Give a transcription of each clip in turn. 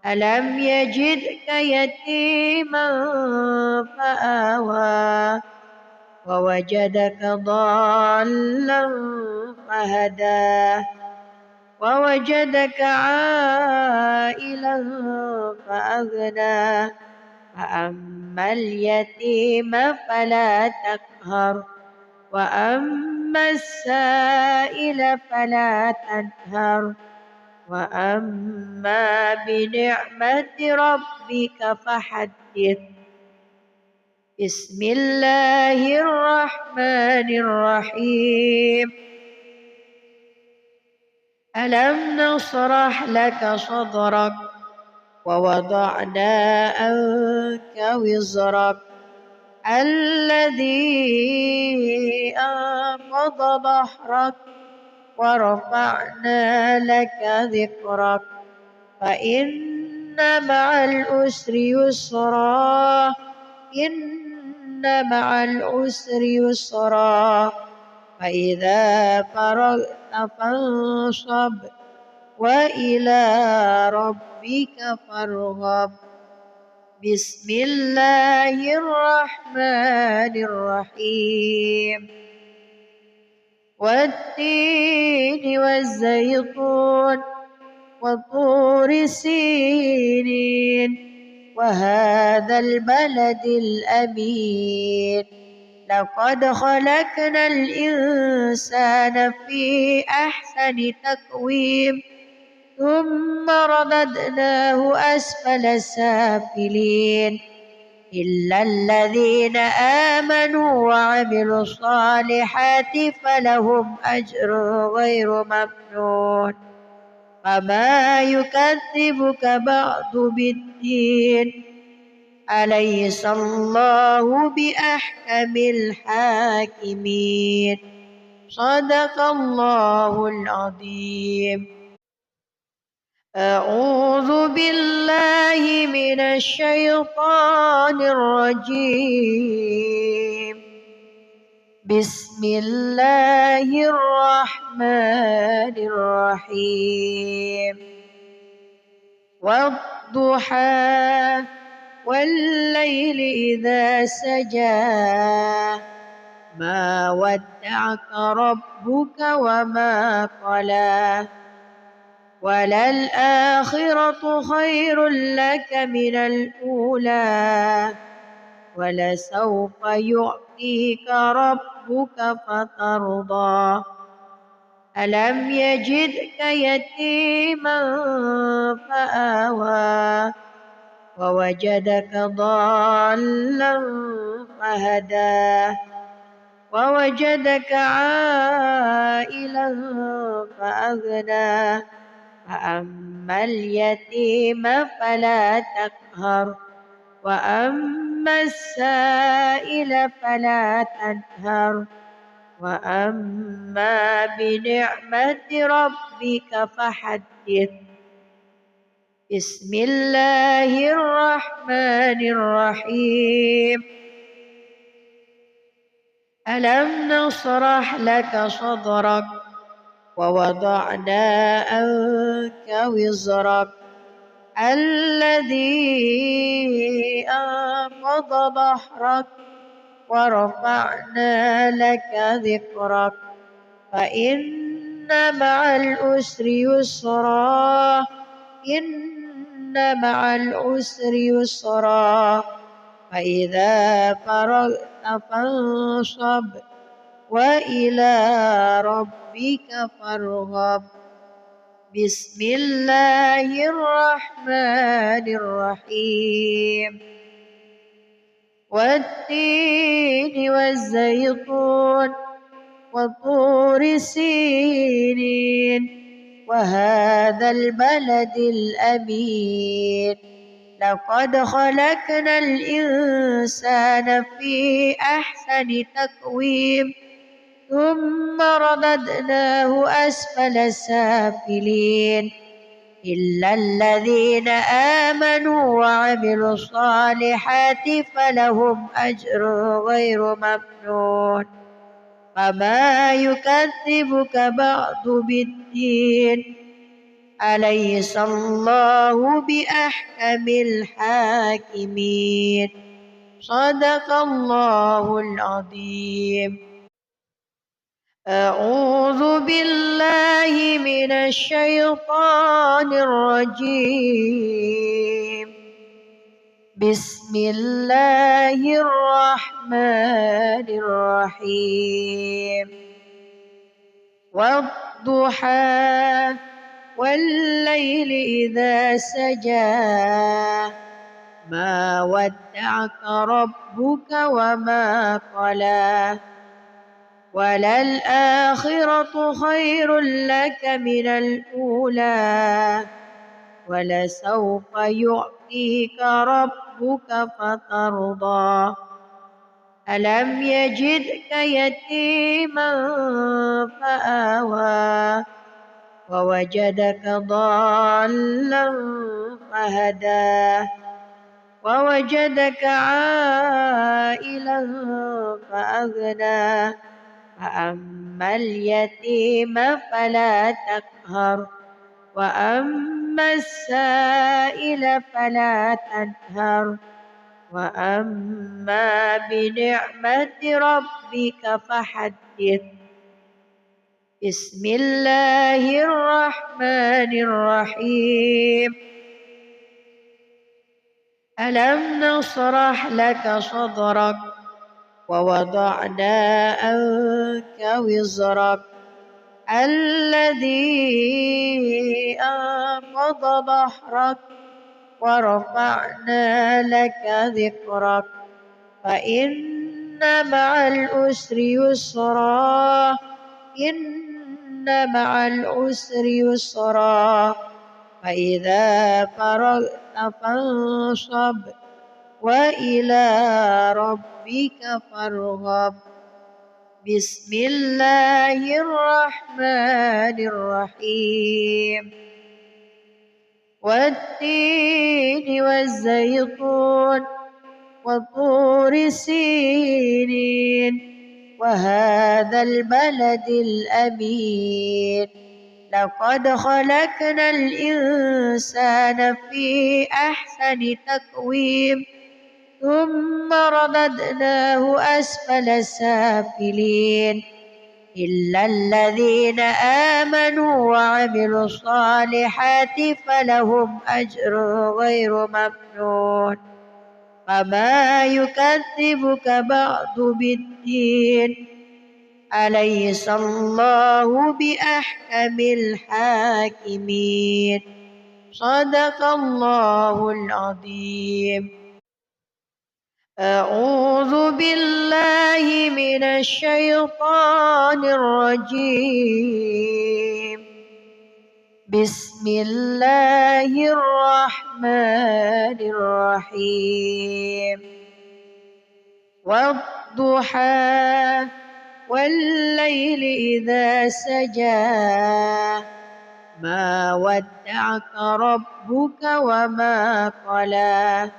ألم يجدك يتيما فآوى ووجدك ضالا فهدى ووجدك عائلا فأغنى فأما اليتيم فلا تقهر وأما السائل فلا تنهر وأما بنعمة ربك فحدث. بسم الله الرحمن الرحيم. ألم نشرح لك صدرك ووضعنا عنك وزرك الذي أنقض ظهرك ورفعنا لك ذكرك فإن مع العسر يسرا إن مع العسر يسرا فإذا فرغت فانصب وإلى ربك فارغب. بسم الله الرحمن الرحيم. والتين والزيتون وطور سينين وهذا البلد الأمين لقد خلقنا الإنسان في أحسن تقويم ثم رددناه أسفل سافلين إلا الذين آمنوا وعملوا الصالحات فلهم أجر غير ممنون فما يكذبك بعد بالدين أليس الله بأحكم الحاكمين. صدق الله العظيم. أعوذ بالله من الشيطان الرجيم. بسم الله الرحمن الرحيم. والضحى والليل إذا سجى ما ودعك ربك وما قلى وللآخرة خير لك من الأولى ولسوف يعطيك ربك فترضى. ألم يجدك يتيما فآوى ووجدك ضالا فهدى ووجدك عائلا فأغنى فأما اليتيم فلا تقهر وأما السائل فلا تنهر وأما بنعمة ربك فحدث. بسم الله الرحمن الرحيم. ألم نشرح لك صدرك ووضعنا عنك وزرك الذي أنقض ظهرك ورفعنا لك ذكرك فإن مع العسر يسرا إن مع العسر يسرا فإذا فرغت فانصب وإلى ربك فارغب. بسم الله الرحمن الرحيم. والتين والزيتون وطور سينين وهذا البلد الأمين لقد خلقنا الإنسان في أحسن تقويم ثم رددناه أسفل سافلين إلا الذين آمنوا وعملوا الصالحات فلهم أجر غير ممنون فما يكذبك بعد بالدين أليس الله بأحكم الحاكمين. صدق الله العظيم. أعوذ بالله من الشيطان الرجيم. بسم الله الرحمن الرحيم. والضحى والليل إذا سجى ما ودعك ربك وما قلى وللآخرة خير لك من الأولى ولسوف يعطيك ربك فترضى ألم يجدك يتيما فآوى ووجدك ضالا فهدى ووجدك عائلا فأغنى فأما اليتيم فلا تقهر وأما السائل فلا تنهر وأما بنعمة ربك فحدث. بسم الله الرحمن الرحيم. ألم نشرح لك صدرك ووضعنا عنك وزرك الذي أنقض ظهرك ورفعنا لك ذكرك فإن مع العسر يسرا إن مع العسر يسرا فإذا فرغت فانصب وإلى ربك فارغب. بسم الله الرحمن الرحيم. والتين والزيتون وطور سينين وهذا البلد الأمين لقد خلقنا الإنسان في أحسن تقويم ثم رددناه أسفل سافلين إلا الذين آمنوا وعملوا الصالحات فلهم أجر غير ممنون فما يكذبك بعد بالدين أليس الله بأحكم الحاكمين. صدق الله العظيم. أعوذ بالله من الشيطان الرجيم. بسم الله الرحمن الرحيم. والضحى والليل إذا سجى ما ودعك ربك وما قلى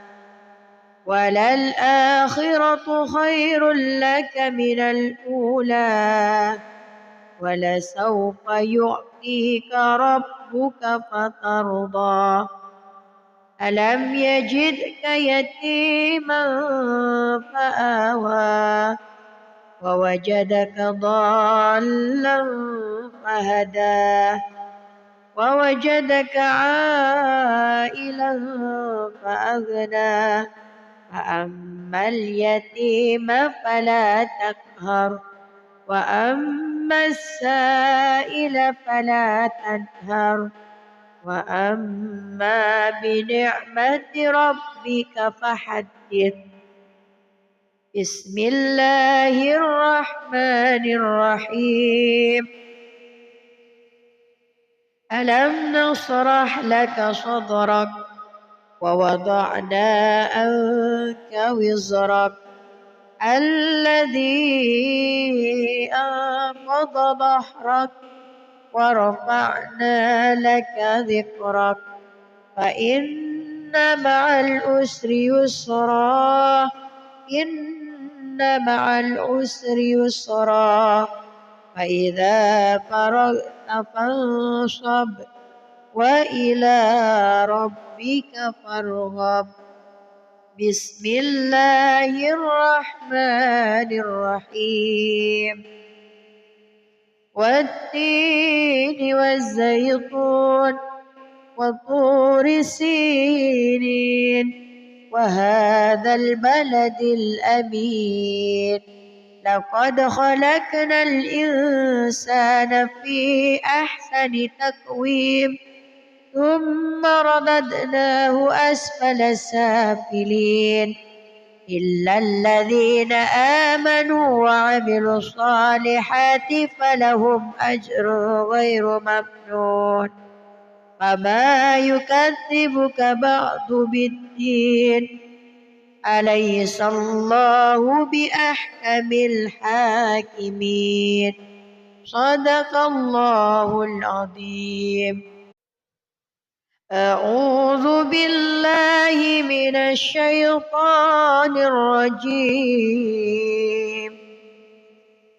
وللآخرة خير لك من الأولى ولسوف يعطيك ربك فترضى ألم يجدك يتيما فآوى ووجدك ضالا فهدى ووجدك عائلا فأغنى فأما اليتيم فلا تقهر وأما السائل فلا تنهر وأما بنعمة ربك فحدث. بسم الله الرحمن الرحيم. ألم نشرح لك صدرك ووضعنا عنك وزرك الذي أنقض ظهرك ورفعنا لك ذكرك فإن مع العسر يسرا إن مع العسر يسرا فإذا فرغت فانصب وإلى ربك فارغب. بسم الله الرحمن الرحيم. والتين والزيتون وطور سينين وهذا البلد الأمين. لقد خلقنا الإنسان في أحسن تقويم ثم رددناه أسفل سافلين إلا الذين آمنوا وعملوا الصالحات فلهم أجر غير ممنون. فما يكذبك بعد بالدين أليس الله بأحكم الحاكمين. صدق الله العظيم. أعوذ بالله من الشيطان الرجيم.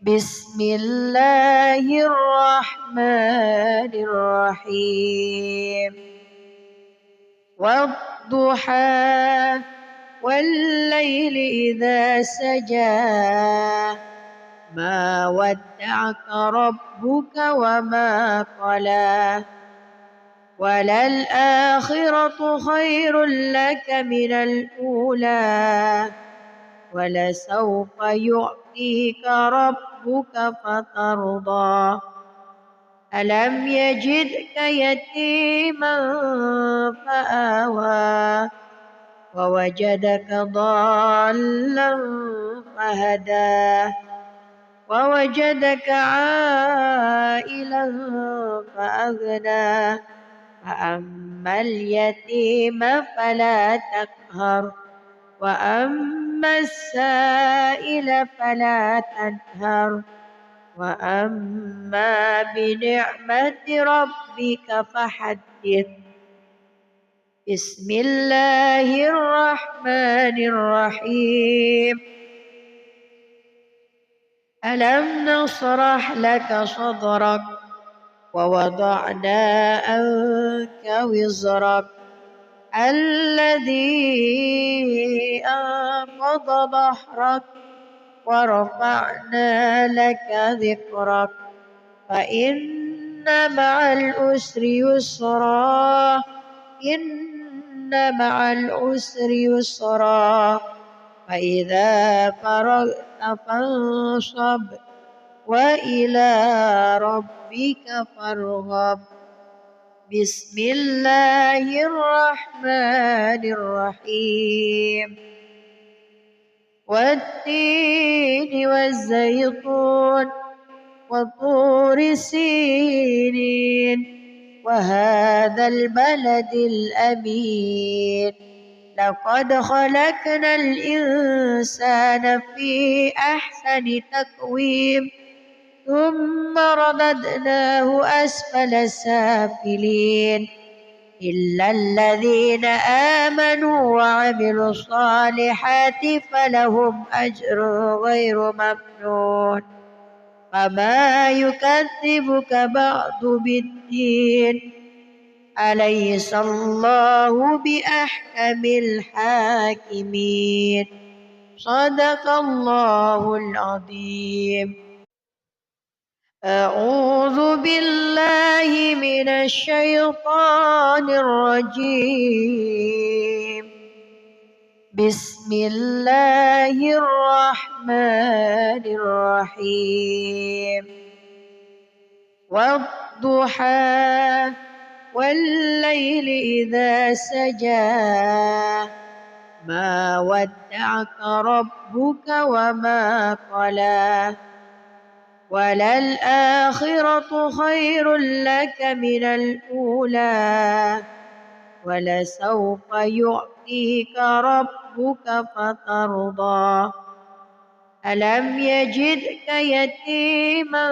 بسم الله الرحمن الرحيم. والضحى والليل إذا سجى ما ودعك ربك وما قلى وللآخرة خير لك من الأولى ولسوف يعطيك ربك فترضى. ألم يجدك يتيما فآوى ووجدك ضالا فهدى ووجدك عائلا فأغنى. فأما اليتيم فلا تقهر وأما السائل فلا تنهر وأما بنعمة ربك فحدث. بسم الله الرحمن الرحيم. ألم نشرح لك صدرك ووضعنا عنك وزرك الذي أنقض ظهرك ورفعنا لك ذكرك فإن مع العسر يسرا إن مع العسر يسرا فإذا فرغت فانصب وإلى ربك فارغب. بسم الله الرحمن الرحيم. والتين والزيتون وطور سينين وهذا البلد الأمين. لقد خلقنا الإنسان في أحسن تقويم ثم رددناه أسفل سافلين إلا الذين آمنوا وعملوا الصالحات فلهم أجر غير ممنون. فما يكذبك بعد بالدين أليس الله بأحكم الحاكمين. صدق الله العظيم. أعوذ بالله من الشيطان الرجيم. بسم الله الرحمن الرحيم. والضحى والليل إذا سجى ما ودعك ربك وما قلى وللآخرة خير لك من الأولى ولسوف يعطيك ربك فترضى. ألم يجدك يتيما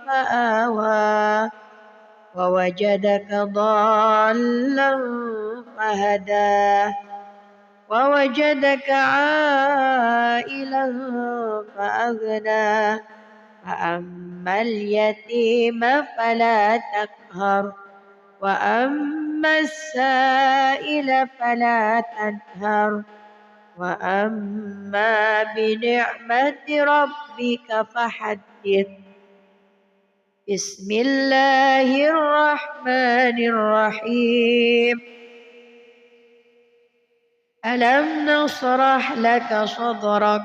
فآوى ووجدك ضالا فهدى ووجدك عائلا فأغنى. فأما اليتيم فلا تقهر وأما السائل فلا تنهر وأما بنعمة ربك فحدث. بسم الله الرحمن الرحيم. ألم نشرح لك صدرك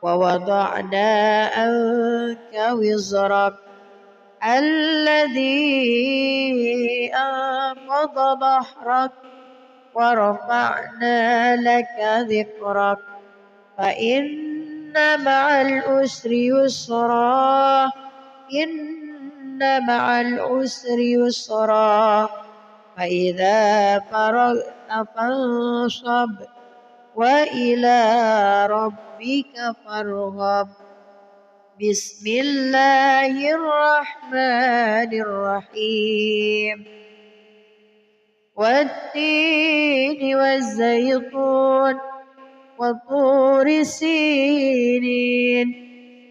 ووضعنا عنك وزرك الذي أنقض ظهرك ورفعنا لك ذكرك فإن مع العسر يسرا إن مع العسر يسرا فإذا فرغت فانصب وإلى ربك فارغب. بسم الله الرحمن الرحيم. والتين والزيتون وطور سينين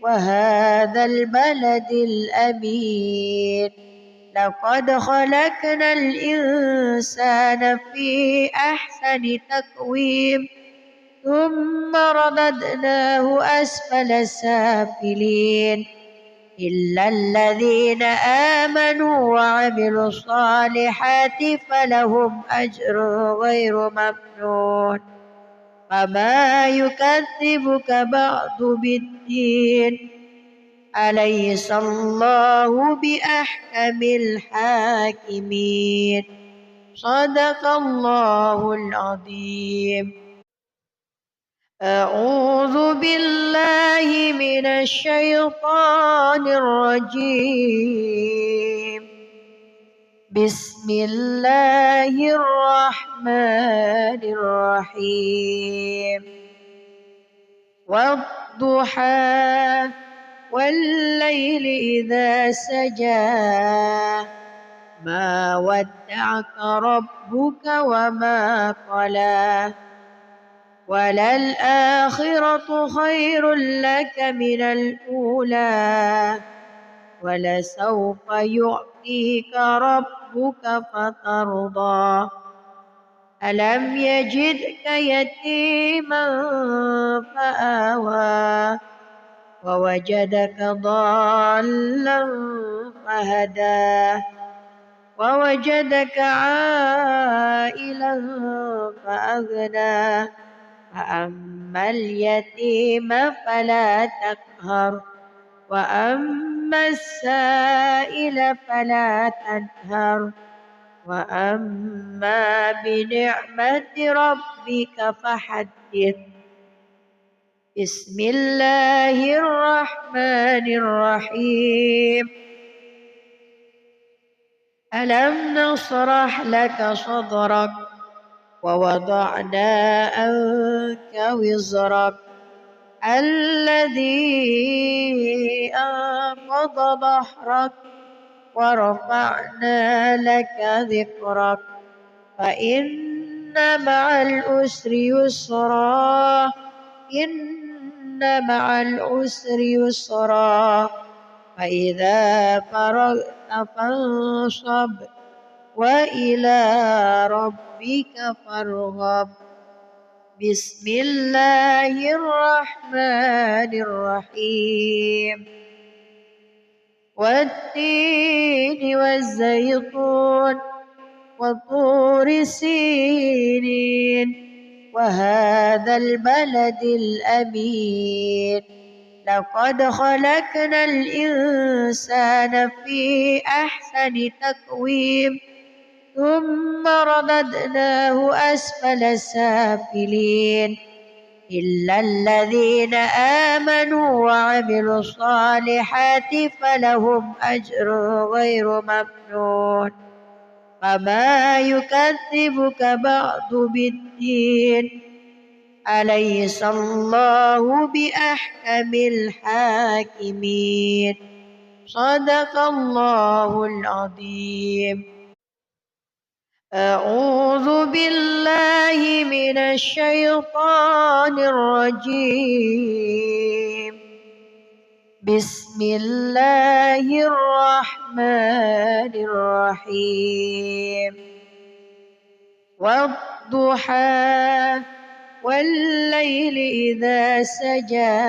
وهذا البلد الأمين لقد خلقنا الإنسان في أحسن تقويم ثم رددناه أسفل سافلين إلا الذين آمنوا وعملوا الصالحات فلهم أجر غير ممنون. فما يكذبك بعد بالدين أليس الله بأحكم الحاكمين. صدق الله العظيم. أعوذ بالله من الشيطان الرجيم. بسم الله الرحمن الرحيم. والضحى والليل إذا سجى ما ودعك ربك وما قلى وللآخرة خير لك من الأولى ولسوف يعطيك ربك فترضى. ألم يجدك يتيما فآوى ووجدك ضالا فهدى ووجدك عائلا فأغنى فأما اليتيم فلا تقهر وأما السائل فلا تنهر وأما بنعمة ربك فحدث. بسم الله الرحمن الرحيم. ألم نشرح لك صدرك ووضعنا عنك وزرك الذي أنقض ظهرك ورفعنا لك ذكرك فإن مع العسر يسرا إن مع العسر يسرا فإذا فرغت فانصب وإلى ربك فارغب. بسم الله الرحمن الرحيم. والتين والزيتون وطور سينين وهذا البلد الأمين لقد خلقنا الإنسان في أحسن تقويم ثم رددناه أسفل سافلين إلا الذين آمنوا وعملوا الصالحات فلهم أجر غير ممنون. فما يكذبك بعد بالدين أليس الله بأحكم الحاكمين. صدق الله العظيم. أعوذ بالله من الشيطان الرجيم. بسم الله الرحمن الرحمن الرحيم والضحى والليل إذا سجى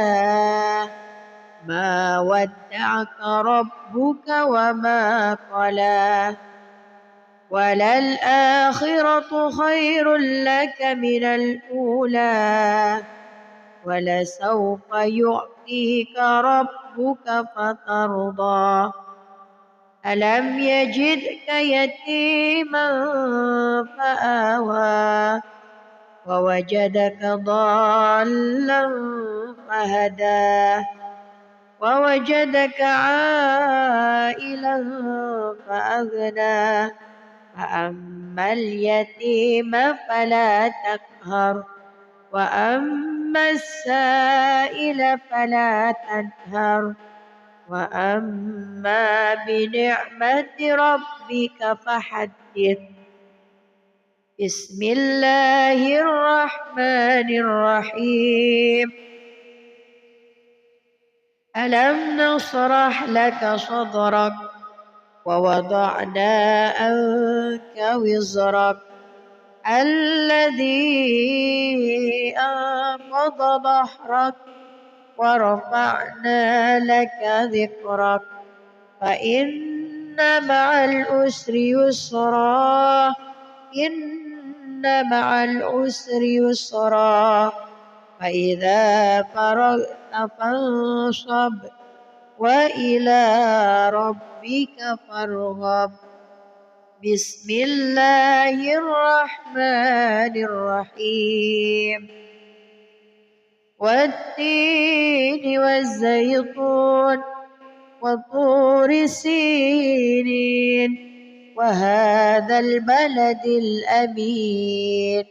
ما ودعك ربك وما قلى وللآخرة خير لك من الأولى ولسوف يعطيك ربك فترضى ألم يجدك يتيما فآوى ووجدك ضالا فهدى ووجدك عائلا فأغنى فأما اليتيم فلا تقهر وأما السائل فلا تنهر وأما بنعمة ربك فحدث بسم الله الرحمن الرحيم ألم نشرح لك صدرك ووضعنا عنك وزرك الذي أنقض ظهرك ورفعنا لك ذكرك فإن مع العسر يسرا إن مع العسر يسرا فإذا فرغت فانصب وإلى ربك فارغب بسم الله الرحمن الرحيم والتين والزيتون وطور سينين وهذا البلد الأمين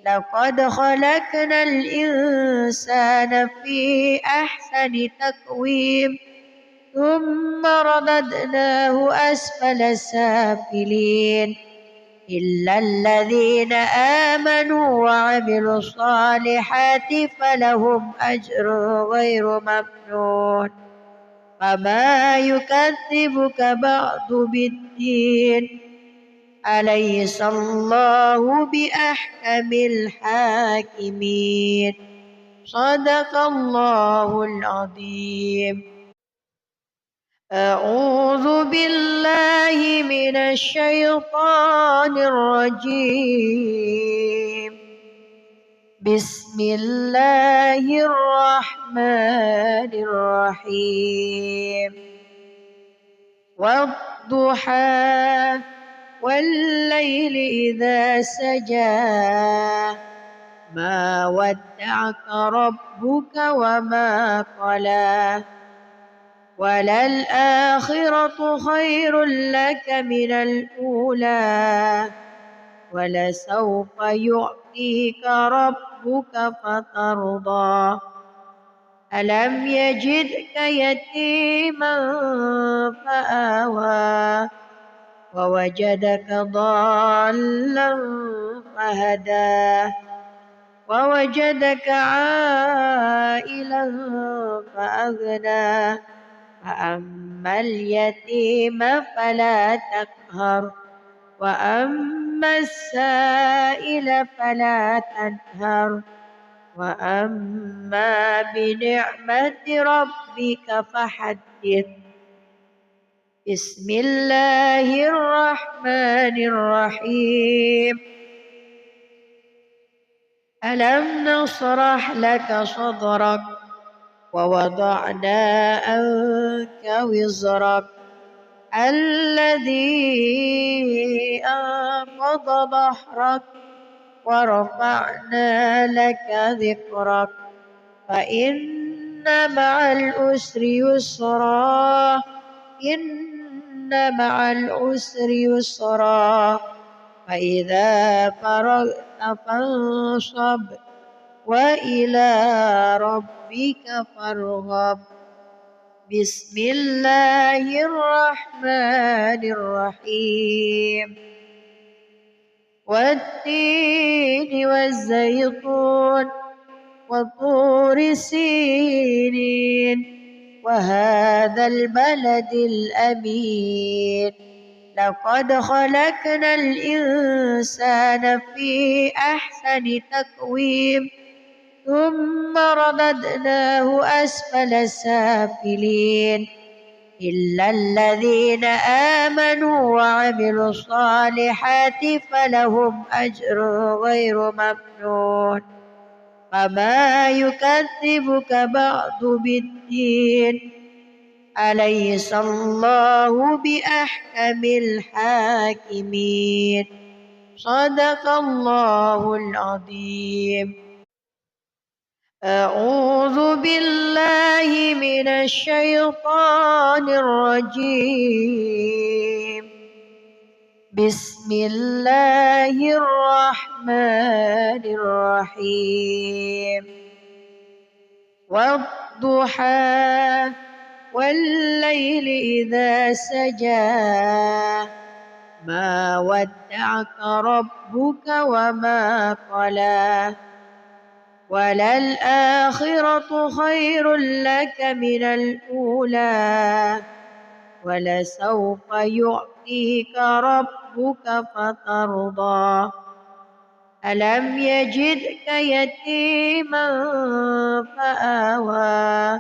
لقد خلقنا الإنسان في أحسن تقويم ثم رددناه أسفل سافلين إلا الذين آمنوا وعملوا الصالحات فلهم أجر غير ممنون فما يكذبك بعد بالدين أليس الله بأحكم الحاكمين صدق الله العظيم أعوذ بالله من الشيطان الرجيم بسم الله الرحمن الرحيم والضحى والليل إذا سجى ما ودعك ربك وما قلى وللآخرة خير لك من الأولى ولسوف يعطيك ربك فترضى ألم يجدك يتيما فآوى ووجدك ضالا فهدى ووجدك عائلا فأغنى فأما اليتيم فلا تقهر وأما السائل فلا تنهر وأما بنعمة ربك فحدث بسم الله الرحمن الرحيم ألم نشرح لك صدرك ووضعنا عنك وزرك الذي أنقض ظهرك ورفعنا لك ذكرك فإن مع العسر يسرا إن مع العسر يسرا فإذا فرغت فانصب وإلى ربك فارغب بسم الله الرحمن الرحيم والتين والزيتون وطور سينين وهذا البلد الأمين لقد خلقنا الإنسان في أحسن تقويم ثم رددناه أسفل سافلين إلا الذين آمنوا وعملوا الصالحات فلهم أجر غير ممنون فما يكذبك بعد بالدين أليس الله بأحكم الحاكمين صدق الله العظيم. أعوذ بالله من الشيطان الرجيم. بسم الله الرحمن الرحيم. والضحى والليل إذا سجى ما ودعك ربك وما قلى وللآخرة خير لك من الأولى ولسوف يعطيك ربك فترضى ألم يجدك يتيما فآوى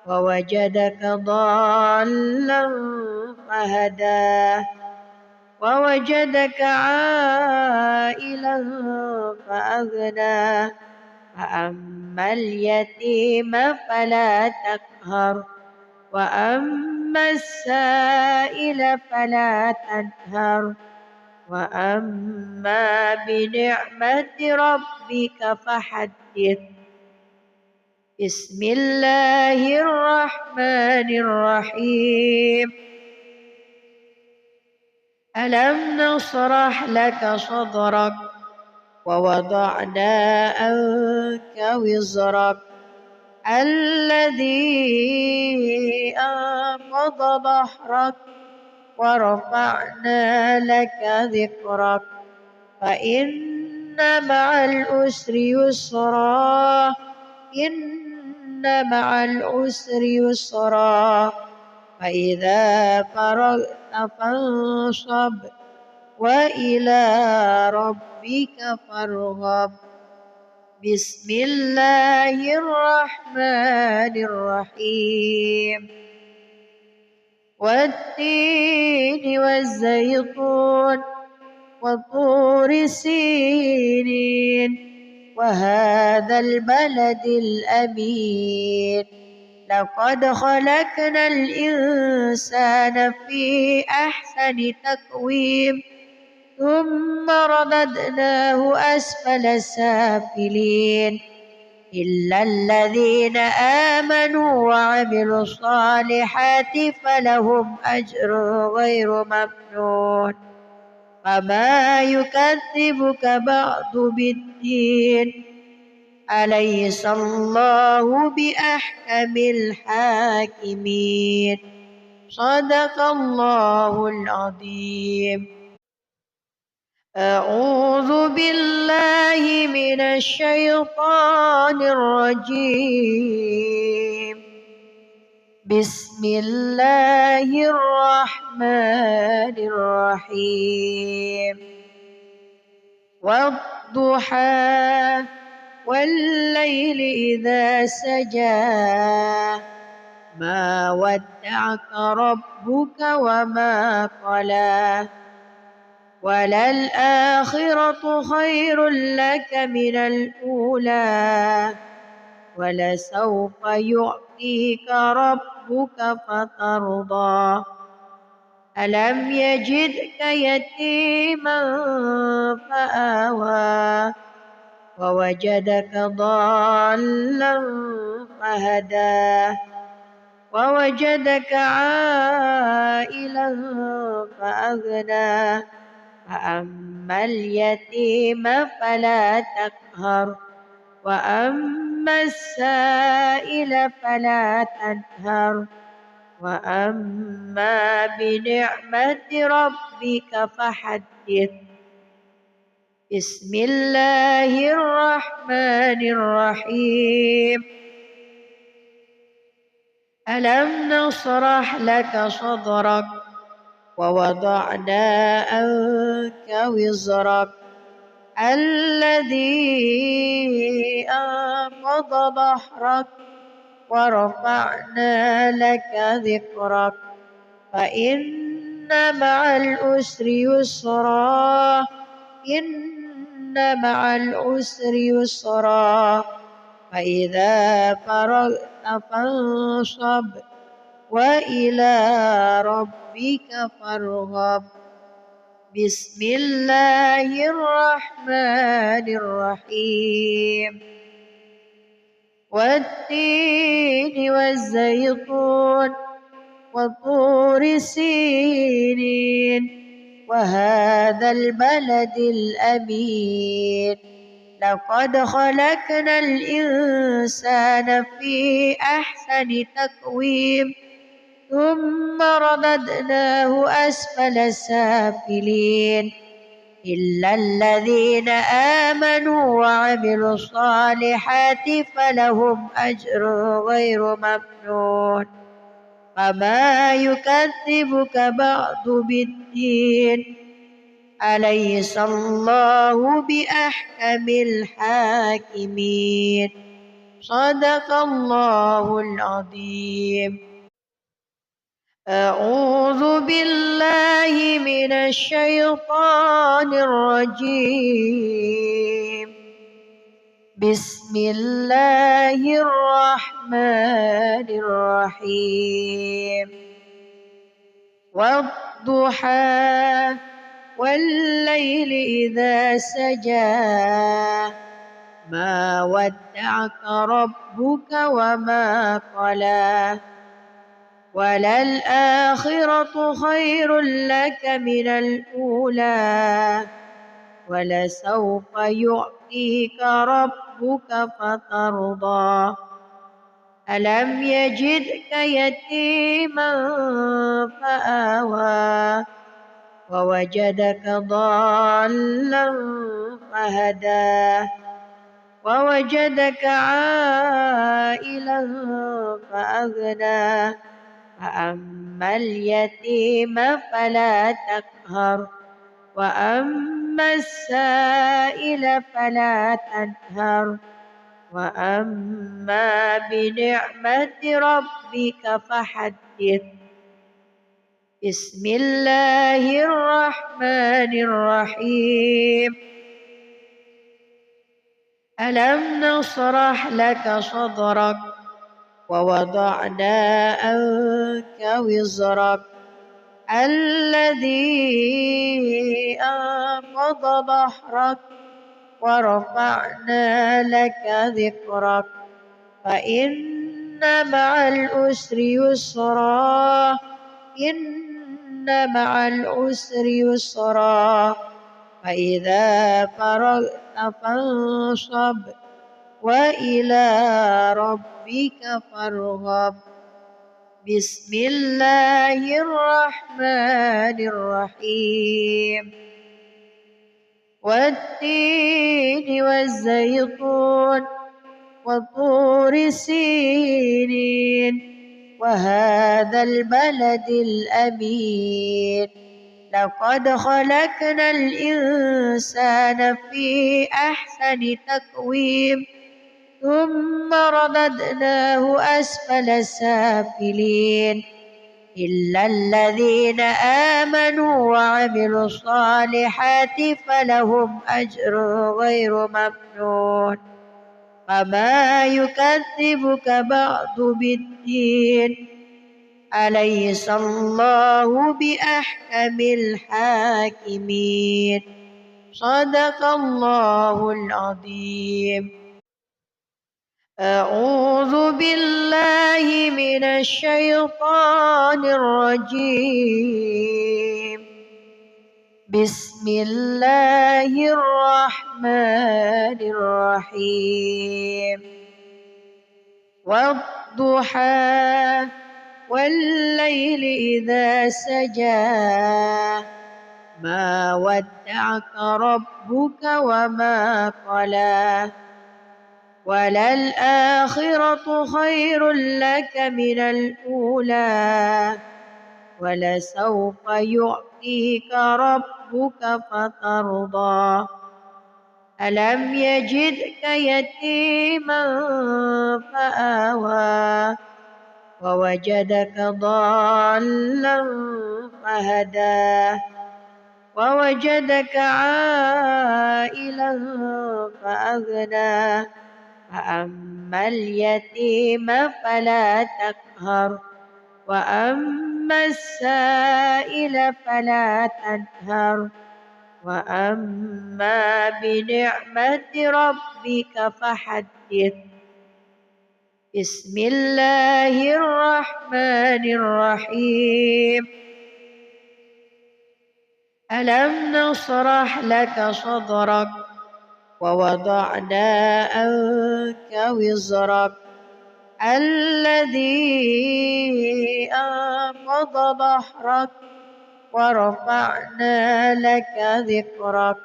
ووجدك ضالا فهدى ووجدك عائلا فأغنى فأما اليتيم فلا تقهر وأما السائل فلا تنهر وأما بنعمة ربك فحدث. بسم الله الرحمن الرحيم. ألم نشرح لك صدرك ووضعنا عنك وزرك الذي أنقض ظهرك ورفعنا لك ذكرك فإن مع العسر يسرا إن مع العسر يسرا فإذا فرغت فانصب وإلى ربك فارغب. بسم الله الرحمن الرحيم. والتين والزيتون وطور سينين وهذا البلد الأمين لقد خلقنا الإنسان في أحسن تقويم ثم رددناه أسفل سافلين إلا الذين آمنوا وعملوا الصالحات فلهم أجر غير ممنون فما يكذبك بعد بالدين أليس الله بأحكم الحاكمين صدق الله العظيم. أعوذ بالله من الشيطان الرجيم. بسم الله الرحمن الرحيم. والضحى والليل إذا سجى ما ودعك ربك وما قلى وللآخرة خير لك من الأولى ولسوف يعطيك ربك فترضى ألم يجدك يتيما فآوى ووجدك ضالا فهدى ووجدك عائلا فأغنى فأما اليتيم فلا تقهر وأما السائل فلا تنهر وأما بنعمة ربك فحدث. بسم الله الرحمن الرحيم. ألم نشرح لك صدرك ووضعنا عنك وزرك الذي أنقض ظهرك ورفعنا لك ذكرك فإن مع العسر يسرا إن مع العسر يسرا فإذا فرغت فانصب وإلى ربك فارغب بسم الله الرحمن الرحيم والتين والزيتون وطور سينين وهذا البلد الأمين لقد خلقنا الإنسان في أحسن تقويم ثم رددناه أسفل سافلين إلا الذين آمنوا وعملوا الصالحات فلهم أجر غير ممنون فما يكذبك بعد بالدين أليس الله بأحكم الحاكمين صدق الله العظيم. أعوذ بالله من الشيطان الرجيم بسم الله الرحمن الرحيم والضحى والليل إذا سجى ما ودعك ربك وما قلى وللآخرة خير لك من الأولى ولسوف يعطيك ربك فترضى ألم يجدك يتيما فآوى ووجدك ضالا فهدى ووجدك عائلا فأغنى فأما اليتيم فلا تقهر وأما السائل فلا تنهر وأما بنعمة ربك فحدث بسم الله الرحمن الرحيم ألم نشرح لك صدرك ووضعنا عنك وزرك الذي أنقض ظهرك ورفعنا لك ذكرك فإن مع العسر يسرا إن مع العسر يسرا فإذا فرغت فانصب وإلى ربك فارغب بسم الله الرحمن الرحيم والتين والزيتون وطور سينين وهذا البلد الأمين لقد خلقنا الإنسان في أحسن تقويم ثم رددناه أسفل سافلين إلا الذين آمنوا وعملوا الصالحات فلهم أجر غير ممنون فما يكذبك بعد بالدين أليس الله بأحكم الحاكمين صدق الله العظيم. أعوذ بالله من الشيطان الرجيم بسم الله الرحمن الرحيم والضحى والليل إذا سجى ما ودعك ربك وما قلى وللآخرة خير لك من الأولى ولسوف يعطيك ربك فترضى ألم يجدك يتيما فآوى ووجدك ضالا فهدى ووجدك عائلا فأغنى فأما اليتيم فلا تقهر وأما السائل فلا تنهر وأما بنعمة ربك فحدث بسم الله الرحمن الرحيم ألم نشرح لك صدرك ووضعنا عنك وزرك الذي أنقض ظهرك ورفعنا لك ذكرك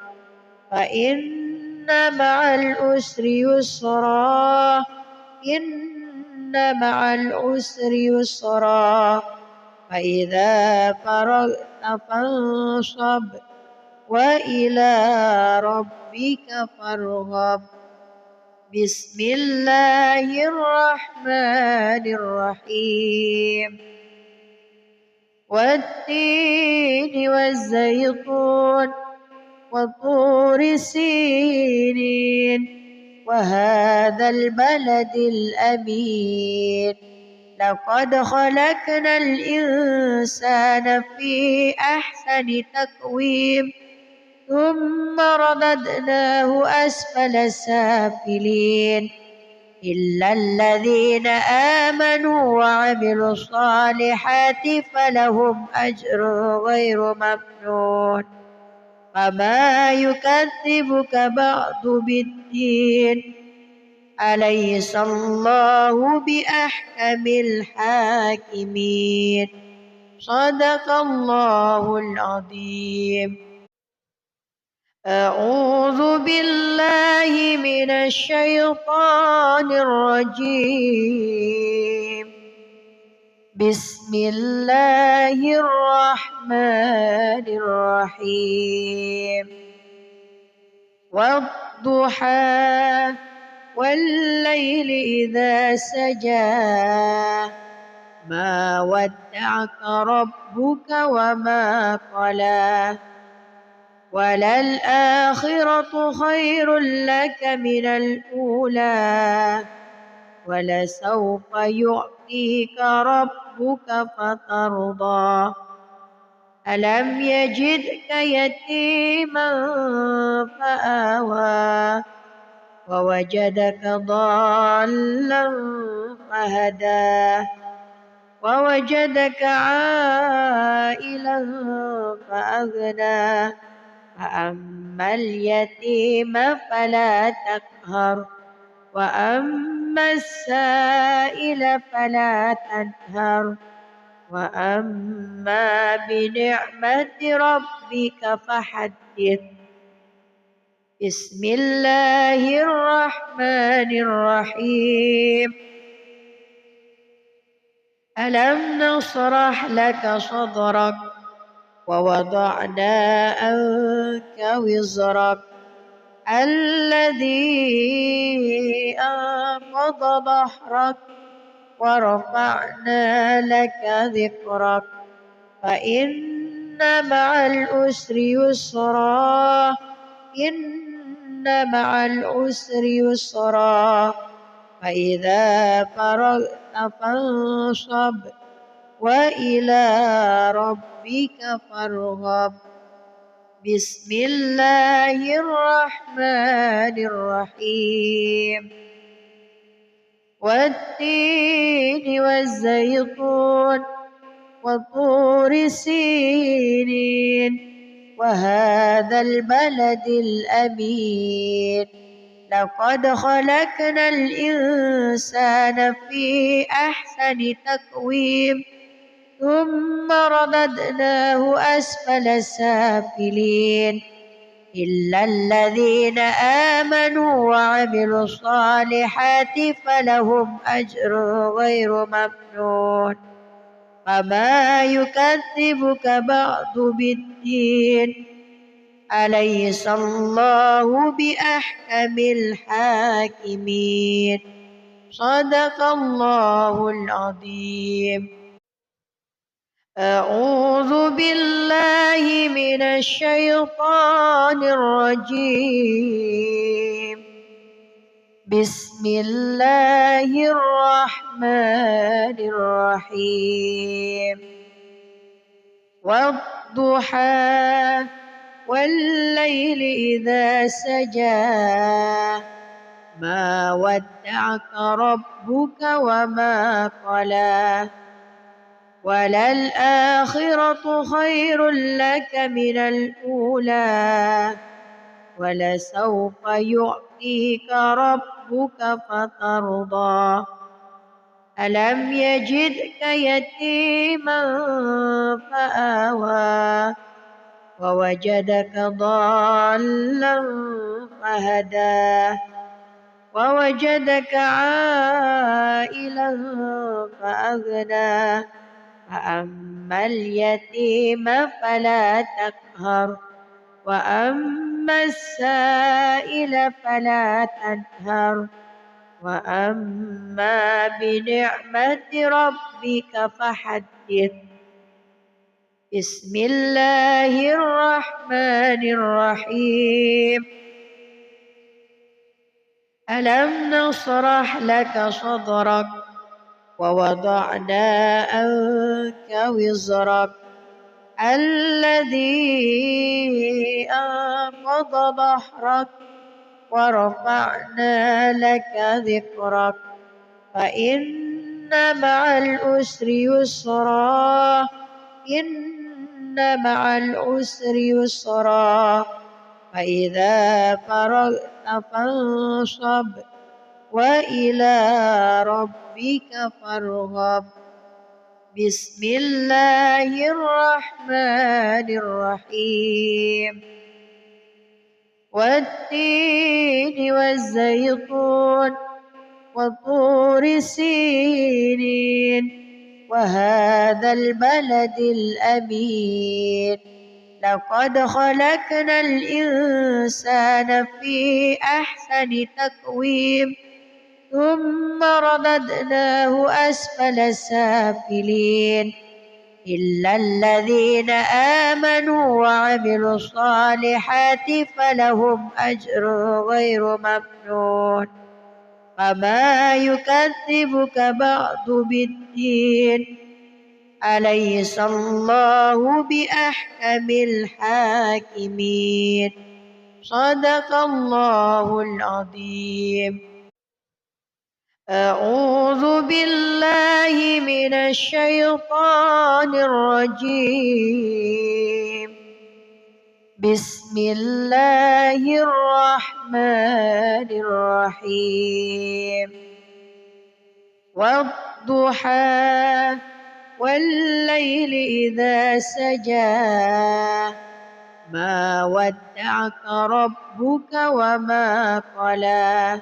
فإن مع العسر يسرا إن مع العسر يسرا فإذا فرغت فانصب وإلى ربك فارغب بسم الله الرحمن الرحيم والتين والزيتون وطور سينين وهذا البلد الأمين لقد خلقنا الإنسان في أحسن تقويم ثم رددناه أسفل سافلين إلا الذين آمنوا وعملوا الصالحات فلهم أجر غير ممنون فما يكذبك بعد بالدين أليس الله بأحكم الحاكمين صدق الله العظيم أعوذ بالله من الشيطان الرجيم بسم الله الرحمن الرحيم والضحى والليل إذا سجى ما ودعك ربك وما قلى وللآخرة خير لك من الأولى ولسوف يعطيك ربك فترضى ألم يجدك يتيما فآوى ووجدك ضالا فهدى ووجدك عائلا فأغنى فأما اليتيم فلا تقهر وأما السائل فلا تنهر وأما بنعمة ربك فحدث بسم الله الرحمن الرحيم ألم نشرح لك صدرك ووضعنا عنك وزرك الذي أنقض ظهرك ورفعنا لك ذكرك فإن مع العسر يسرا إن مع العسر يسرا فإذا فرغت فانصب وإلى ربك فارغب بسم الله الرحمن الرحيم والتين والزيتون وطور سينين وهذا البلد الأمين لقد خلقنا الإنسان في أحسن تقويم ثم رددناه أسفل سافلين إلا الذين آمنوا وعملوا الصالحات فلهم أجر غير ممنون فما يكذبك بعد بالدين أليس الله بأحكم الحاكمين صدق الله العظيم. أعوذ بالله من الشيطان الرجيم. بسم الله الرحمن الرحيم. والضحى والليل إذا سجى ما ودعك ربك وما قلى وللآخرة خير لك من الأولى ولسوف يعطيك ربك فترضى ألم يجدك يتيما فآوى ووجدك ضالا فهدى ووجدك عائلا فأغنى فأما اليتيم فلا تقهر وأما السائل فلا تنهر وأما بنعمة ربك فحدث. بسم الله الرحمن الرحيم. ألم نشرح لك صدرك ووضعنا عنك وزرك الذي أنقض ظهرك ورفعنا لك ذكرك فإن مع العسر يسرا إن مع العسر يسرا فإذا فرغت فانصب وإلى ربك فارغب. بسم الله الرحمن الرحيم. والتين والزيتون وطور سينين وهذا البلد الأمين لقد خلقنا الإنسان في أحسن تقويم ثم رددناه أسفل سافلين إلا الذين آمنوا وعملوا الصالحات فلهم أجر غير ممنون فما يكذبك بعد بالدين أليس الله بأحكم الحاكمين صدق الله العظيم. أعوذ بالله من الشيطان الرجيم. بسم الله الرحمن الرحيم. والضحى والليل إذا سجى ما ودعك ربك وما قلى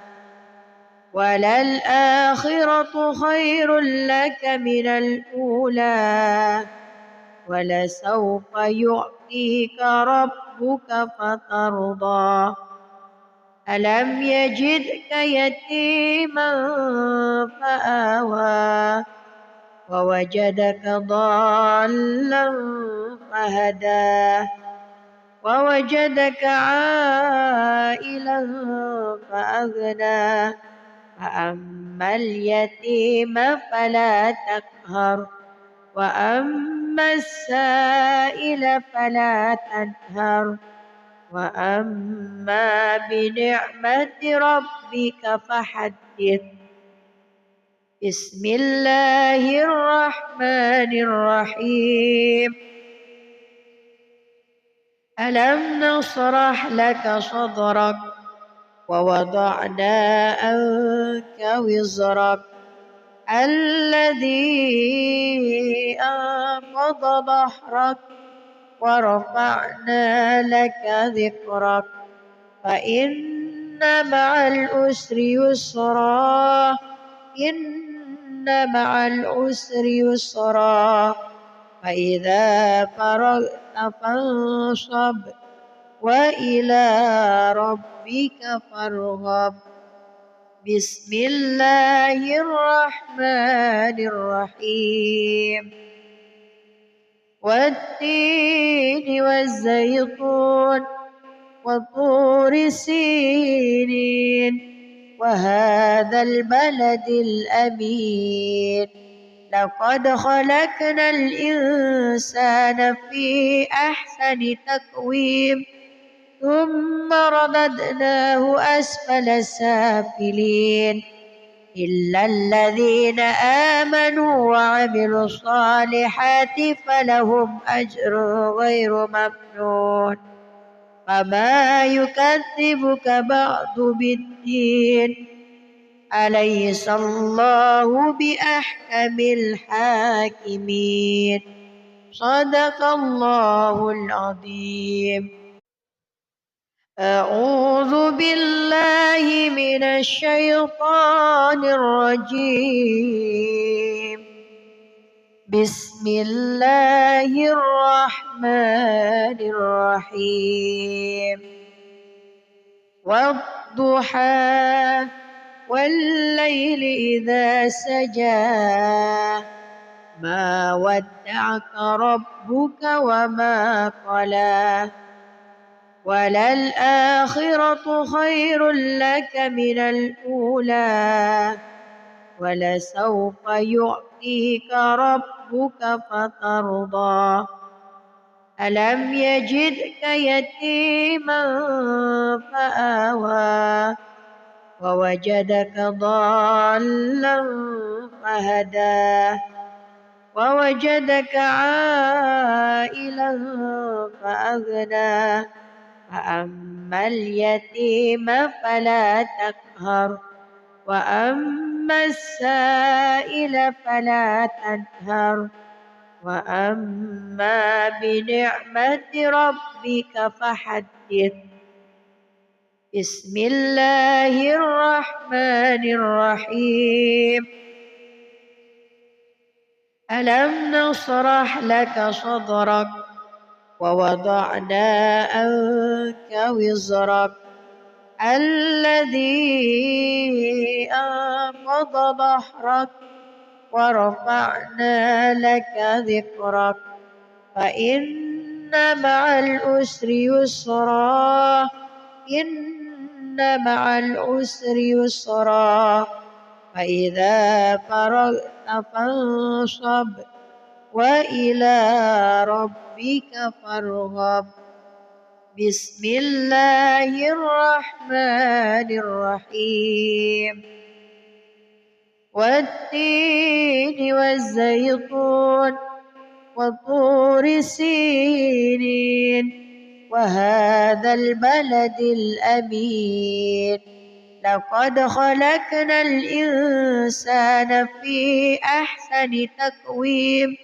وللآخرة خير لك من الأولى ولسوف يعطيك ربك فترضى ألم يجدك يتيما فآوى ووجدك ضالا فهدى ووجدك عائلا فأغنى فأما اليتيم فلا تقهر وأما السائل فلا تنهر وأما بنعمة ربك فحدث. بسم الله الرحمن الرحيم. ألم نشرح لك صدرك ووضعنا عنك وزرك الذي أنقض ظهرك ورفعنا لك ذكرك فإن مع العسر يسرا إن مع العسر يسرا فإذا فرغت فانصب وإلى ربك فارغب بسم الله الرحمن الرحيم والتين والزيتون وطور سينين وهذا البلد الأمين لقد خلقنا الإنسان في أحسن تقويم ثم رددناه أسفل سافلين إلا الذين آمنوا وعملوا الصالحات فلهم أجر غير ممنون فما يكذبك بعد بالدين أليس الله بأحكم الحاكمين صدق الله العظيم. أعوذ بالله من الشيطان الرجيم بسم الله الرحمن الرحيم والضحى والليل إذا سجى ما ودعك ربك وما قلى وللآخرة خير لك من الأولى ولسوف يعطيك ربك فترضى ألم يجدك يتيما فآوى ووجدك ضالا فهدى ووجدك عائلا فأغنى فأما اليتيم فلا تقهر وأما السائل فلا تنهر وأما بنعمة ربك فحدث بسم الله الرحمن الرحيم ألم نشرح لك صدرك ووضعنا عنك وزرك الذي أنقض ظهرك ورفعنا لك ذكرك فإن مع العسر يسرا إن مع العسر يسرا فإذا فرغت فانصب وإلى ربك فارغب بسم الله الرحمن الرحيم والتين والزيتون وطور سينين وهذا البلد الأمين لقد خلقنا الإنسان في أحسن تقويم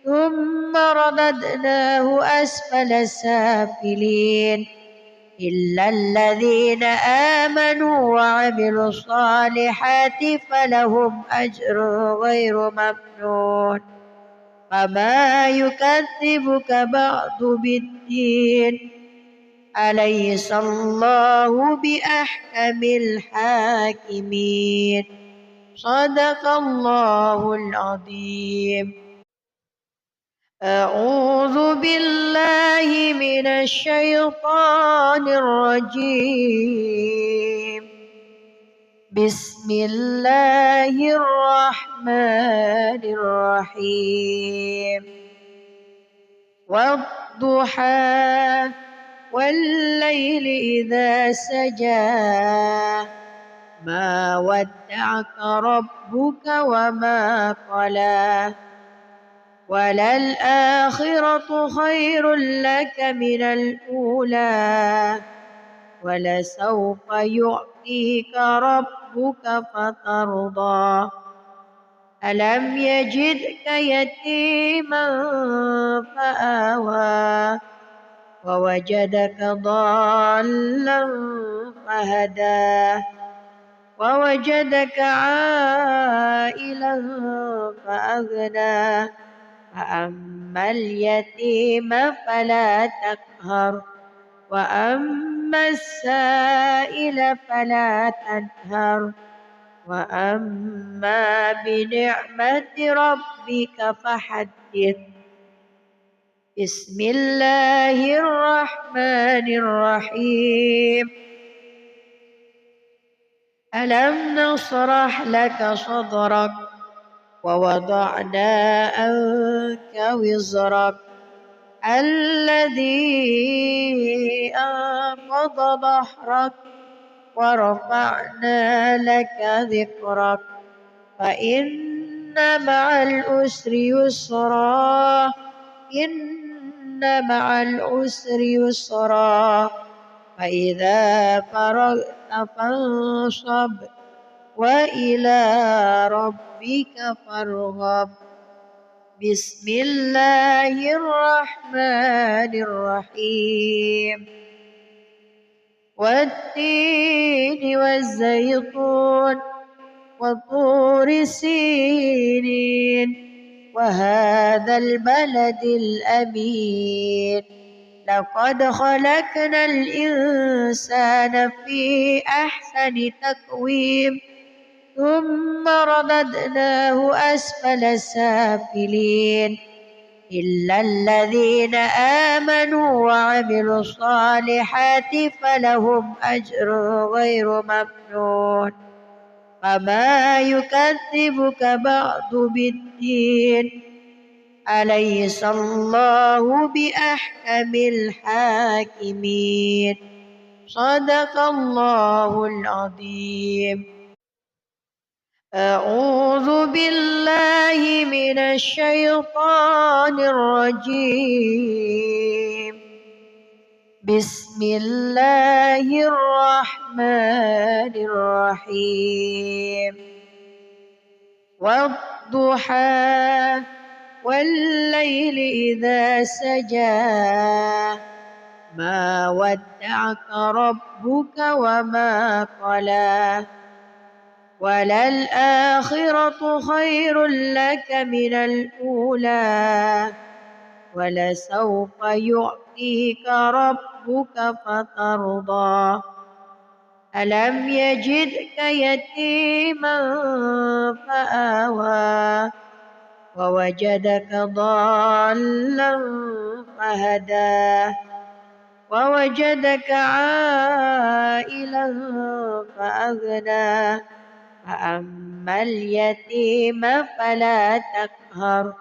ثم رددناه أسفل سافلين إلا الذين آمنوا وعملوا الصالحات فلهم أجر غير ممنون فما يكذبك بعد بالدين أليس الله بأحكم الحاكمين صدق الله العظيم. أعوذ بالله من الشيطان الرجيم بسم الله الرحمن الرحيم والضحى والليل إذا سجى ما ودعك ربك وما قلى وللآخرة خير لك من الأولى ولسوف يعطيك ربك فترضى ألم يجدك يتيما فآوى ووجدك ضالا فهدى ووجدك عائلا فأغنى فأما اليتيم فلا تقهر وأما السائل فلا تنهر وأما بنعمة ربك فحدث. بسم الله الرحمن الرحيم. ألم نشرح لك صدرك ووضعنا عنك وزرك الذي أنقض ظهرك ورفعنا لك ذكرك فإن مع العسر يسرا إن مع العسر يسرا فإذا فرغت فانصب وإلى ربك فارغب. بسم الله الرحمن الرحيم. والتين والزيتون وطور سينين وهذا البلد الأمين لقد خلقنا الإنسان في أحسن تقويم ثم رددناه أسفل سافلين إلا الذين آمنوا وعملوا الصالحات فلهم أجر غير ممنون فما يكذبك بعد بالدين أليس الله بأحكم الحاكمين. صدق الله العظيم. أعوذ بالله من الشيطان الرجيم. بسم الله الرحمن الرحيم. والضحى والليل إذا سجى ما ودعك ربك وما قلى وللآخرة خير لك من الأولى ولسوف يعطيك ربك فترضى ألم يجدك يتيما فآوى ووجدك ضالا فهدى ووجدك عائلا فأغنى فأما اليتيم فلا تقهر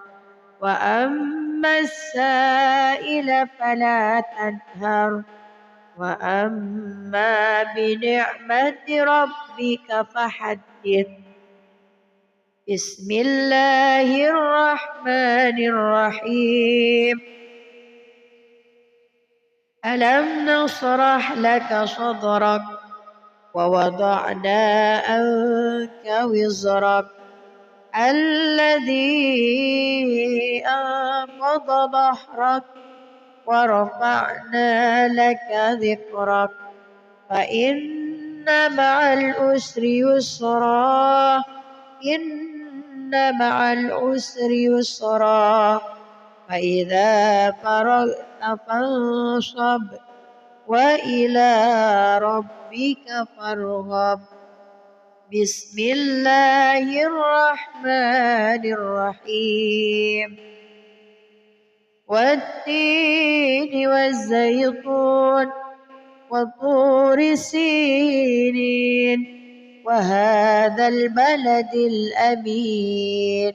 وأما السائل فلا تنهر وأما بنعمة ربك فحدث. بسم الله الرحمن الرحيم. ألم نشرح لك صدرك ووضعنا عنك وزرك الذي أنقض ظهرك ورفعنا لك ذكرك فإن مع العسر يسرا إن مع العسر يسرا فإذا فرغت فانصب وإلى ربك فارغب. بسم الله الرحمن الرحيم. والتين والزيتون وطور سينين وهذا البلد الأمين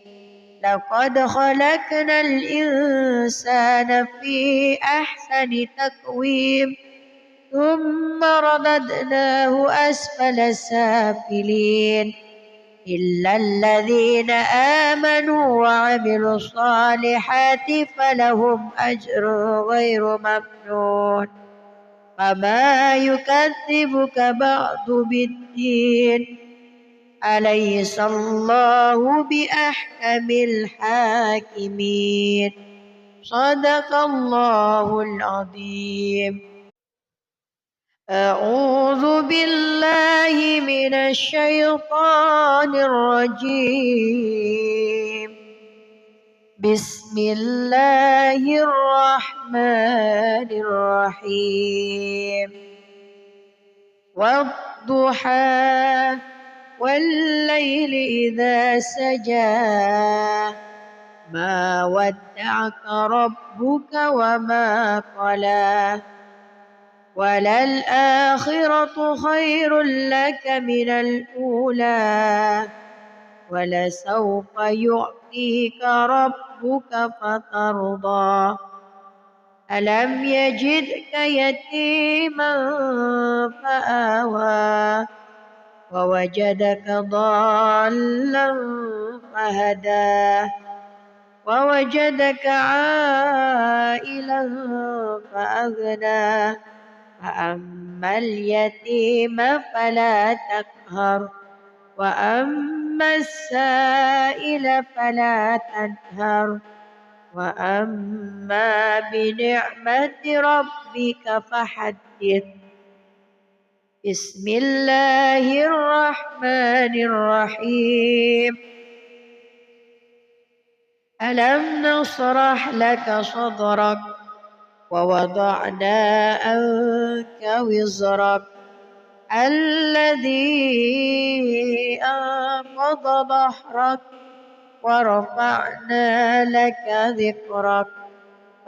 لقد خلقنا الإنسان في أحسن تقويم ثم رددناه أسفل سافلين إلا الذين آمنوا وعملوا الصالحات فلهم أجر غير ممنون فما يكذبك بعد بالدين أليس الله بأحكم الحاكمين صدق الله العظيم. أعوذ بالله من الشيطان الرجيم. بسم الله الرحمن الرحيم. والضحى والليل إذا سجى ما ودعك ربك وما قلى وللآخرة خير لك من الأولى ولسوف يعطيك ربك فترضى ألم يجدك يتيما فآوى ووجدك ضالا فهدى ووجدك عائلا فأغنى فأما اليتيم فلا تقهر وأما السائل فلا تنهر وأما بنعمة ربك فحدث. بسم الله الرحمن الرحيم. ألم نشرح لك صدرك ووضعنا عنك وزرك الذي أنقض ظهرك ورفعنا لك ذكرك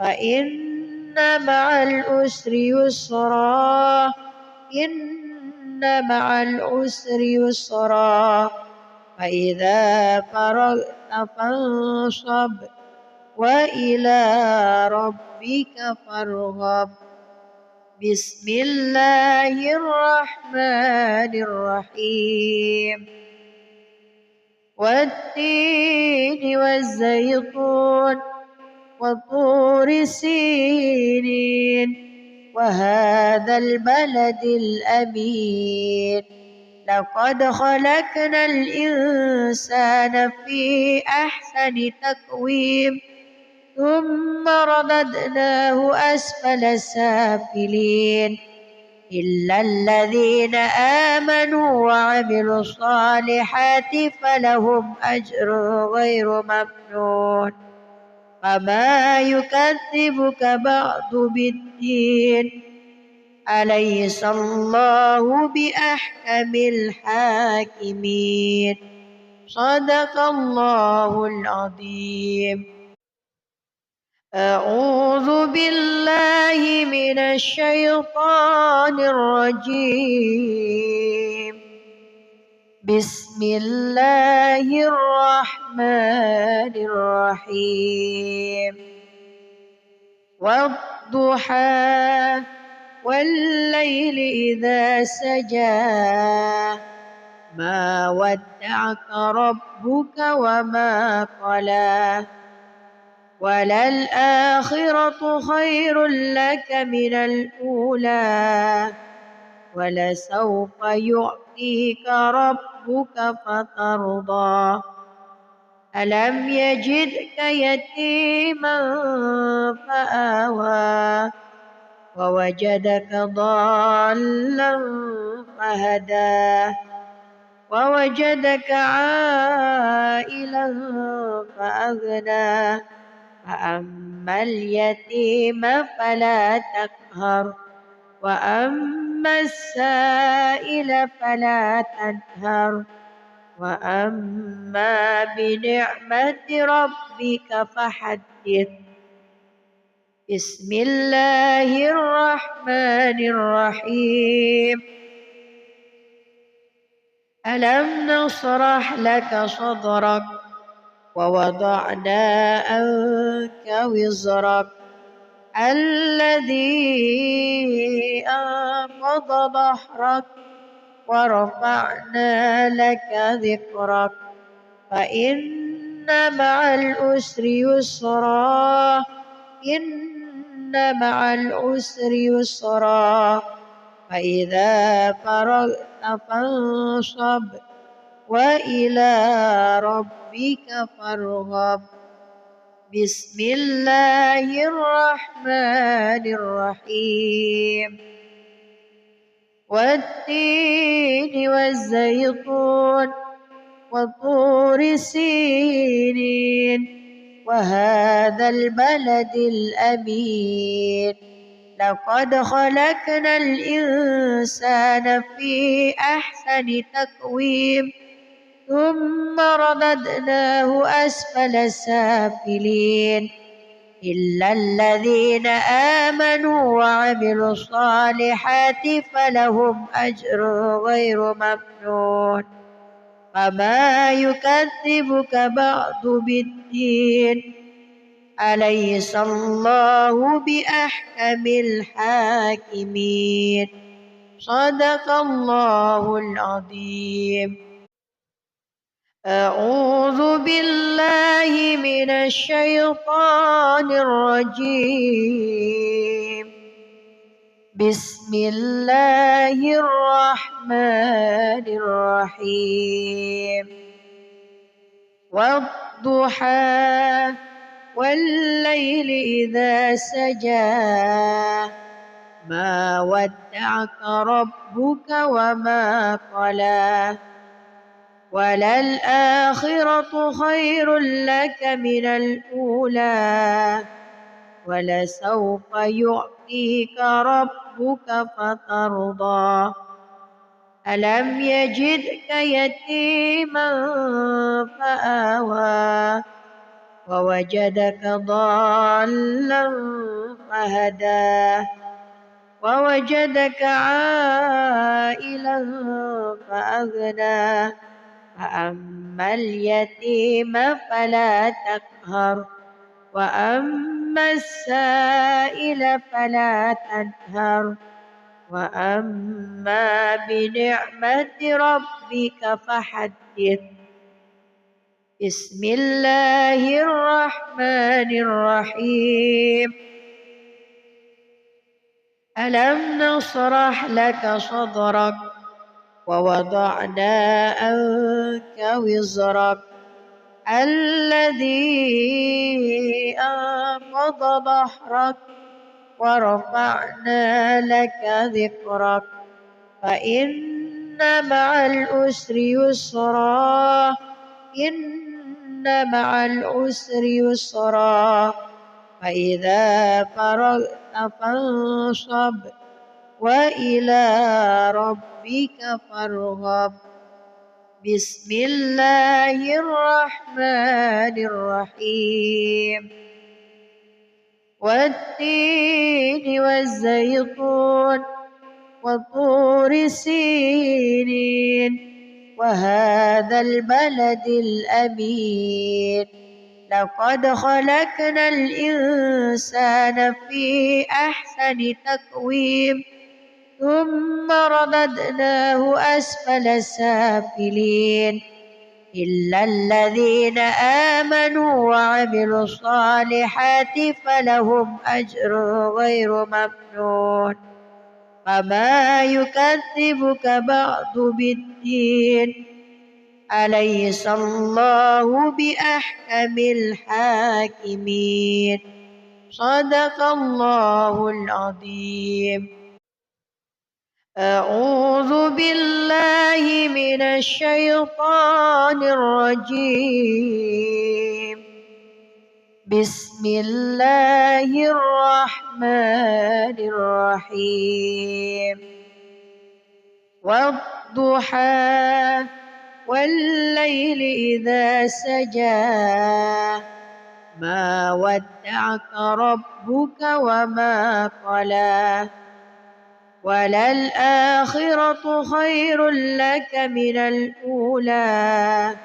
فإن مع العسر يسرا إن مع العسر يسرا فإذا فرغت فانصب وإلى ربك فارغب. بسم الله الرحمن الرحيم. والتين والزيتون وطور سينين وهذا البلد الأمين لقد خلقنا الإنسان في أحسن تقويم ثم رددناه أسفل سافلين إلا الذين آمنوا وعملوا الصالحات فلهم أجر غير ممنون فما يكذبك بعد بالدين أليس الله بأحكم الحاكمين صدق الله العظيم. أعوذ بالله من الشيطان الرجيم. بسم الله الرحمن الرحيم. والضحى والليل إذا سجى ما ودعك ربك وما قلى وللآخرة خير لك من الأولى ولسوف يعطيك ربك فترضى ألم يجدك يتيما فآوى ووجدك ضالا فهدى ووجدك عائلا فأغنى فأما اليتيم فلا تقهر وأما السائل فلا تنهر وأما بنعمة ربك فحدث. بسم الله الرحمن الرحيم. ألم نشرح لك صدرك ووضعنا عنك وزرك الذي أنقض ظهرك ورفعنا لك ذكرك فإن مع العسر يسرا إن مع العسر يسرا فإذا فرغت فانصب وإلى ربك فارغب. بسم الله الرحمن الرحيم. والتين والزيتون وطور سينين وهذا البلد الأمين. لقد خلقنا الإنسان في أحسن تقويم ثم رددناه أسفل سافلين إلا الذين آمنوا وعملوا الصالحات فلهم أجر غير ممنون. فما يكذبك بعد بالدين أليس الله بأحكم الحاكمين. صدق الله العظيم. أعوذ بالله من الشيطان الرجيم. بسم الله الرحمن الرحيم. والضحى والليل إذا سجى ما ودعك ربك وما قلى وللآخرة خير لك من الأولى ولسوف يعطيك ربك فترضى. ألم يجدك يتيما فآوى ووجدك ضالا فهدى ووجدك عائلا فأغنى. فأما اليتيم فلا تقهر وأما السائل فلا تنهر وأما بنعمة ربك فحدث. بسم الله الرحمن الرحيم. ألم نشرح لك صدرك ووضعنا عنك وزرك الذي أنقض ظهرك ورفعنا لك ذكرك فإن مع العسر يسرا إن مع العسر يسرا فإذا فرغت فانصب وإلى ربك فارغب. بسم الله الرحمن الرحيم. والتين والزيتون وطور سينين وهذا البلد الأمين. لقد خلقنا الإنسان في أحسن تقويم ثم رددناه أسفل سافلين إلا الذين آمنوا وعملوا الصالحات فلهم أجر غير ممنون. فما يكذبك بعد بالدين أليس الله بأحكم الحاكمين. صدق الله العظيم. أعوذ بالله من الشيطان الرجيم. بسم الله الرحمن الرحيم. والضحى والليل إذا سجى ما ودعك ربك وما قلى وللآخرة خير لك من الأولى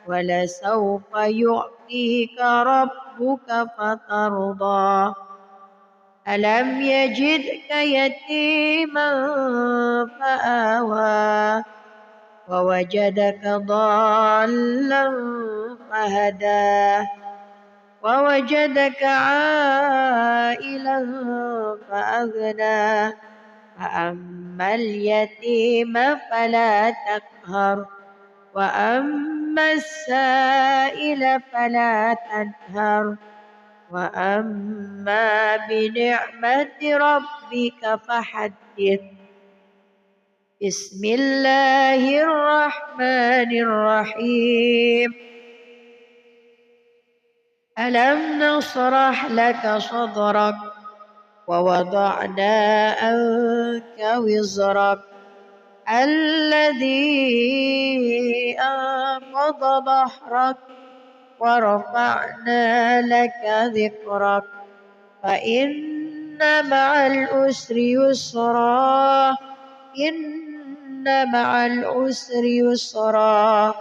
ولسوف يعطيك ربك فترضى. ألم يجدك يتيما فآوى ووجدك ضالا فهدى ووجدك عائلا فأغنى. فأما اليتيم فلا تقهر وأما السائل فلا تنهر وأما بنعمة ربك فحدث. بسم الله الرحمن الرحيم. ألم نشرح لك صدرك ووضعنا عنك وزرك الذي أنقض ظهرك ورفعنا لك ذكرك فإن مع العسر يسرا إن مع العسر يسرا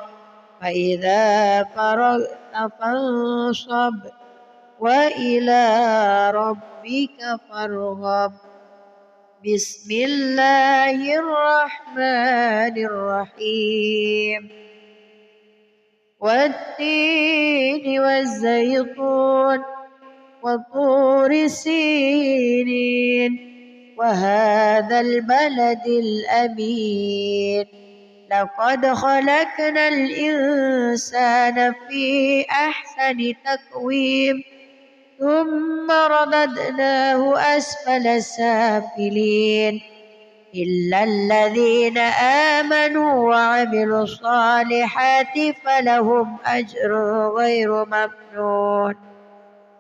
فإذا فرغت فانصب وإلى ربك فارغب. بسم الله الرحمن الرحيم. والتين والزيتون وطور سينين وهذا البلد الأمين لقد خلقنا الإنسان في أحسن تقويم ثم رددناه أسفل سافلين إلا الذين آمنوا وعملوا الصالحات فلهم أجر غير ممنون.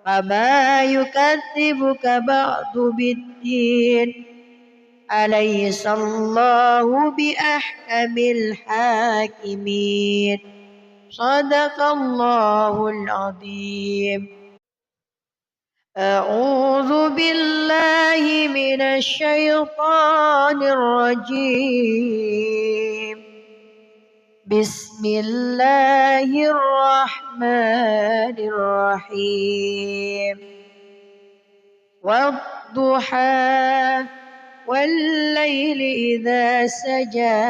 فما يكذبك بعد بالدين أليس الله بأحكم الحاكمين. صدق الله العظيم. أعوذ بالله من الشيطان الرجيم. بسم الله الرحمن الرحيم. والضحى والليل إذا سجى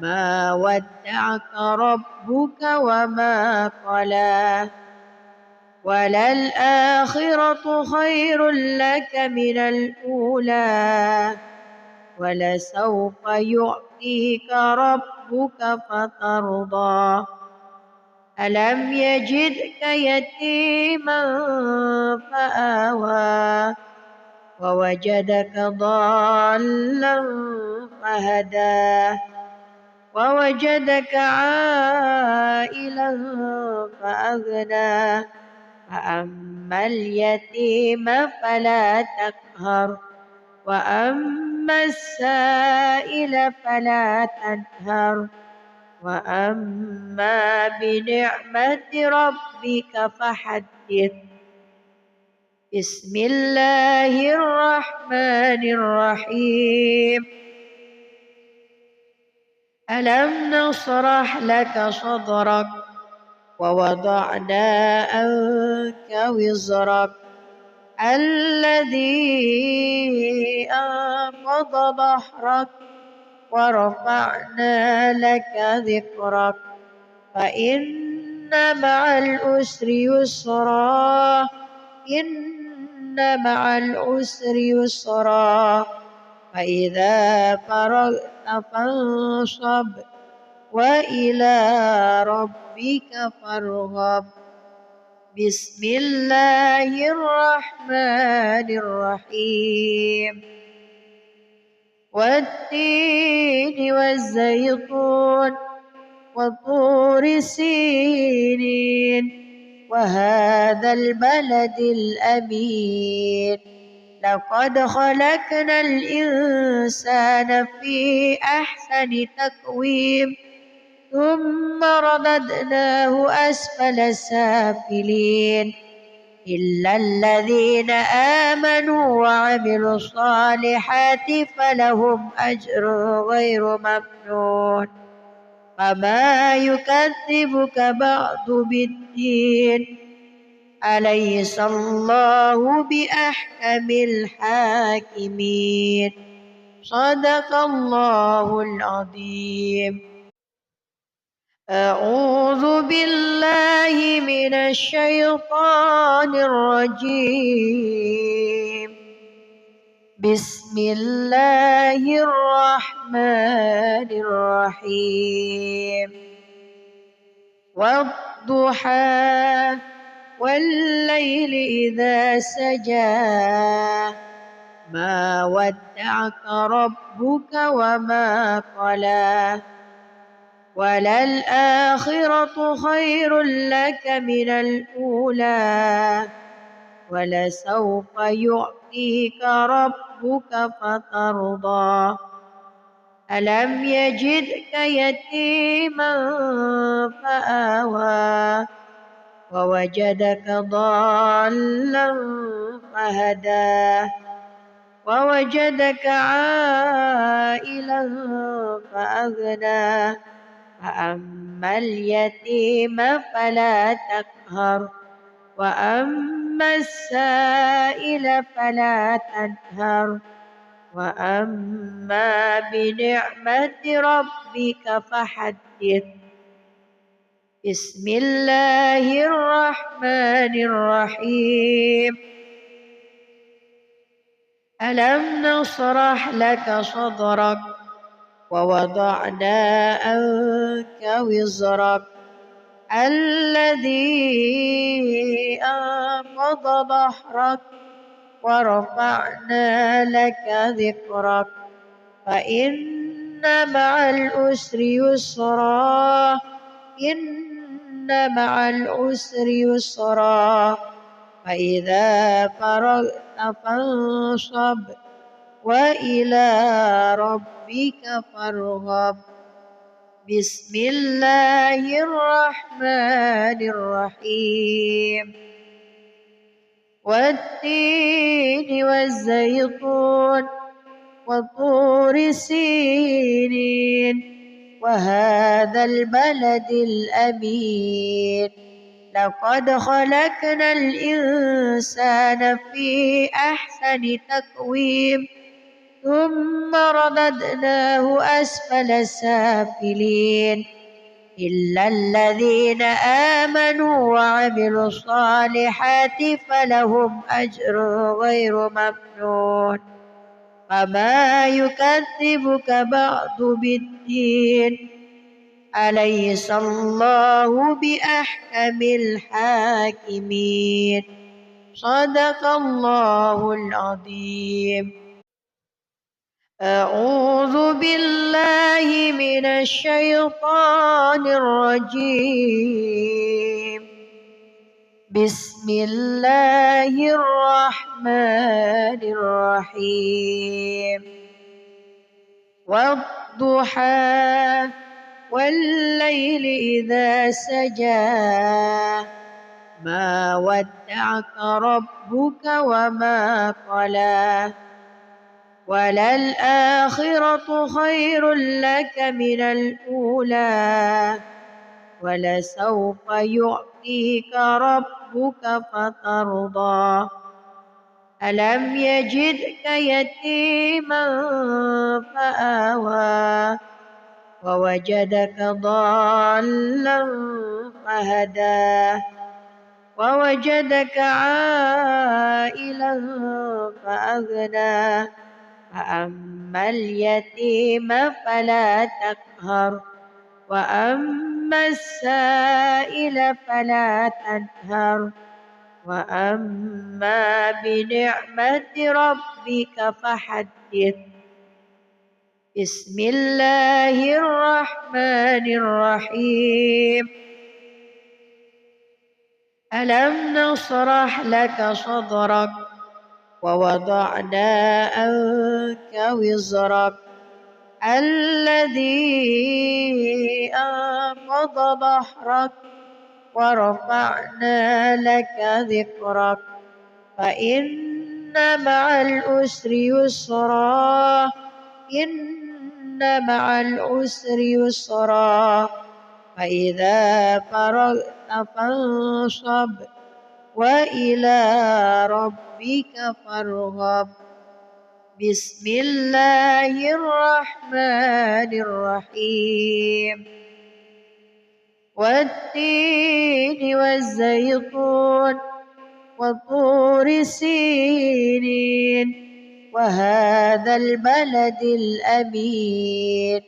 ما ودعك ربك وما قلى وللآخرة خير لك من الأولى ولسوف يعطيك ربك فترضى. ألم يجدك يتيما فآوى ووجدك ضالا فهدى ووجدك عائلا فأغنى فأما اليتيم فلا تقهر وأما السائل فلا تنهر وأما بنعمة ربك فحدث. بسم الله الرحمن الرحيم. ألم نشرح لك صدرك ووضعنا عنك وزرك الذي أنقض ظهرك ورفعنا لك ذكرك فإن مع العسر يسرا إن مع العسر يسرا فإذا فرغت فانصب وإلى ربك فارغب. بسم الله الرحمن الرحيم. والتين والزيتون وطور سينين وهذا البلد الأمين لقد خلقنا الإنسان في أحسن تقويم ثم رددناه أسفل سافلين إلا الذين آمنوا وعملوا الصالحات فلهم أجر غير ممنون. فما يكذبك بعد بالدين أليس الله بأحكم الحاكمين. صدق الله العظيم. أعوذ بالله من الشيطان الرجيم. بسم الله الرحمن الرحيم والضحى والليل إذا سجى ما ودعك ربك وما قلى وللآخرة خير لك من الأولى ولسوف يعطيك ربك فترضى ألم يجدك يتيما فآوى ووجدك ضالا فهدى ووجدك عائلا فأغنى فأما اليتيم فلا تقهر وأما السائل فلا تنهر وأما بنعمة ربك فحدث بسم الله الرحمن الرحيم ألم نشرح لك صدرك ووضعنا عنك وزرك الذي أنقض ظهرك ورفعنا لك ذكرك فإن مع العسر يسرا إن مع العسر يسرا فإذا فرغت فانصب وإلى ربك فارغب بسم الله الرحمن الرحيم والتين والزيتون وطور سينين وهذا البلد الأمين لقد خلقنا الإنسان في أحسن تقويم ثم رددناه أسفل سافلين إلا الذين آمنوا وعملوا الصالحات فلهم أجر غير ممنون فما يكذبك بعد بالدين أليس الله بأحكم الحاكمين صدق الله العظيم أعوذ بالله من الشيطان الرجيم بسم الله الرحمن الرحيم والضحى والليل إذا سجى ما ودعك ربك وما قلى وللآخرة خير لك من الأولى ولسوف يعطيك ربك فترضى ألم يجدك يتيما فآوى ووجدك ضالا فهدى ووجدك عائلا فأغنى فأما اليتيم فلا تقهر وأما السائل فلا تنهر وأما بنعمة ربك فحدث بسم الله الرحمن الرحيم ألم نشرح لك صدرك ووضعنا عنك وزرك الذي أنقض ظهرك ورفعنا لك ذكرك فإن مع العسر يسرا إن مع العسر يسرا فإذا فرغت فانصب وإلى ربك فارغب بسم الله الرحمن الرحيم والتين والزيتون وطور سينين وهذا البلد الأمين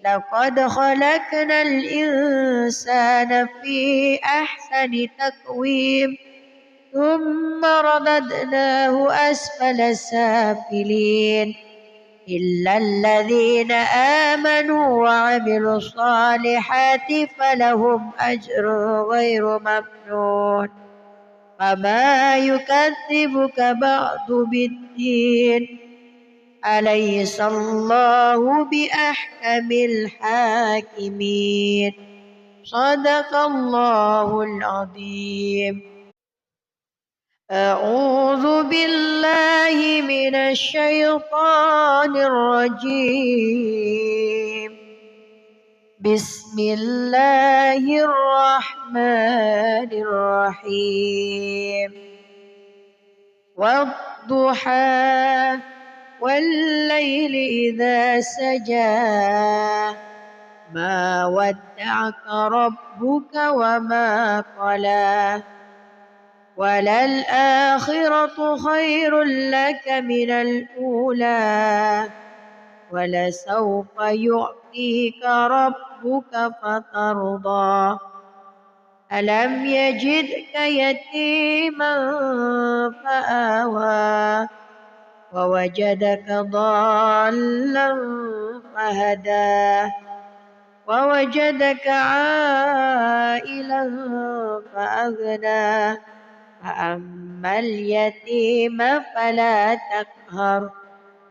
لقد خلقنا الإنسان في أحسن تقويم ثم رددناه أسفل سافلين إلا الذين آمنوا وعملوا الصالحات فلهم أجر غير ممنون فما يكذبك بعد بالدين أليس الله بأحكم الحاكمين صدق الله العظيم. أعوذ بالله من الشيطان الرجيم. بسم الله الرحمن الرحيم. والضحى والليل إذا سجى ما ودعك ربك وما قلى وللآخرة خير لك من الأولى ولسوف يعطيك ربك فترضى ألم يجدك يتيما فآوى ووجدك ضالا فهدى ووجدك عائلا فأغنى فأما اليتيم فلا تقهر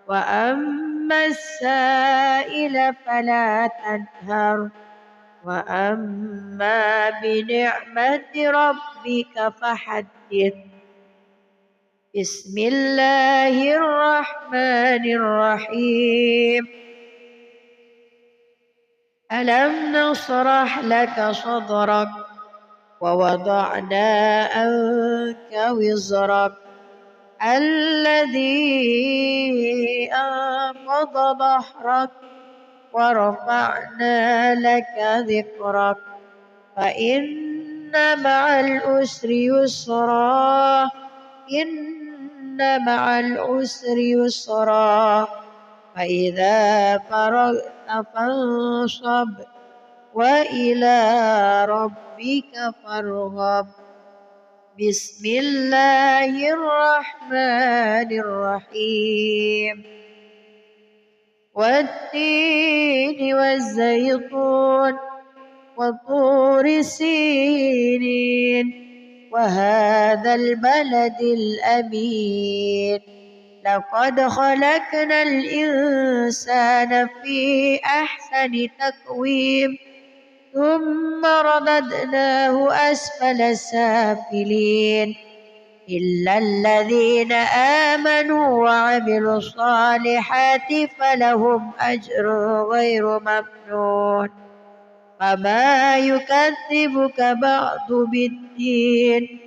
وأما السائل فلا تنهر وأما بنعمة ربك فحدث. بسم الله الرحمن الرحيم. ألم نشرح لك صدرك ووضعنا عنك وزرك الذي أنقض ظهرك ورفعنا لك ذكرك فإن مع العسر يسرا إن مع العسر يسرا فإذا فرغت فانصب وإلى ربك فارغب. بسم الله الرحمن الرحيم. والتين والزيتون وطور سينين وهذا البلد الأمين لقد خلقنا الإنسان في أحسن تقويم ثم رددناه أسفل سافلين إلا الذين آمنوا وعملوا الصالحات فلهم أجر غير ممنون فما يكذبك بعد بالدين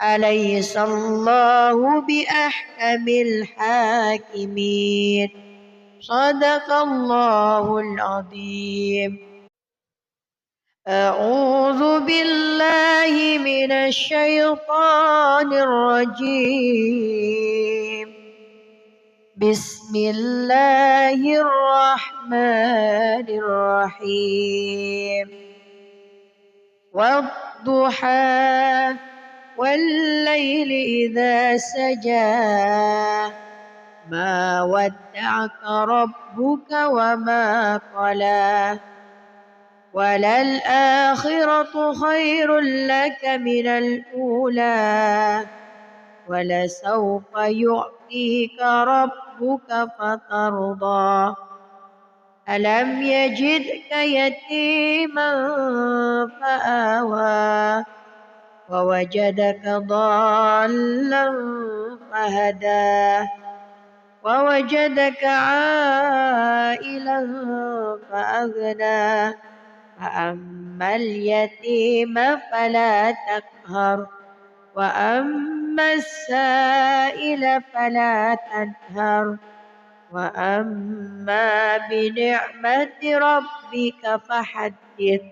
أليس الله بأحكم الحاكمين صدق الله العظيم. أعوذ بالله من الشيطان الرجيم. بسم الله الرحمن الرحيم. والضحى والليل إذا سجى ما ودعك ربك وما قلى وللآخرة خير لك من الأولى ولسوف يعطيك ربك فترضى ألم يجدك يتيما فآوى ووجدك ضالا فهدى ووجدك عائلا فأغنى فأما اليتيم فلا تقهر وأما السائل فلا تنهر وأما بنعمة ربك فحدث.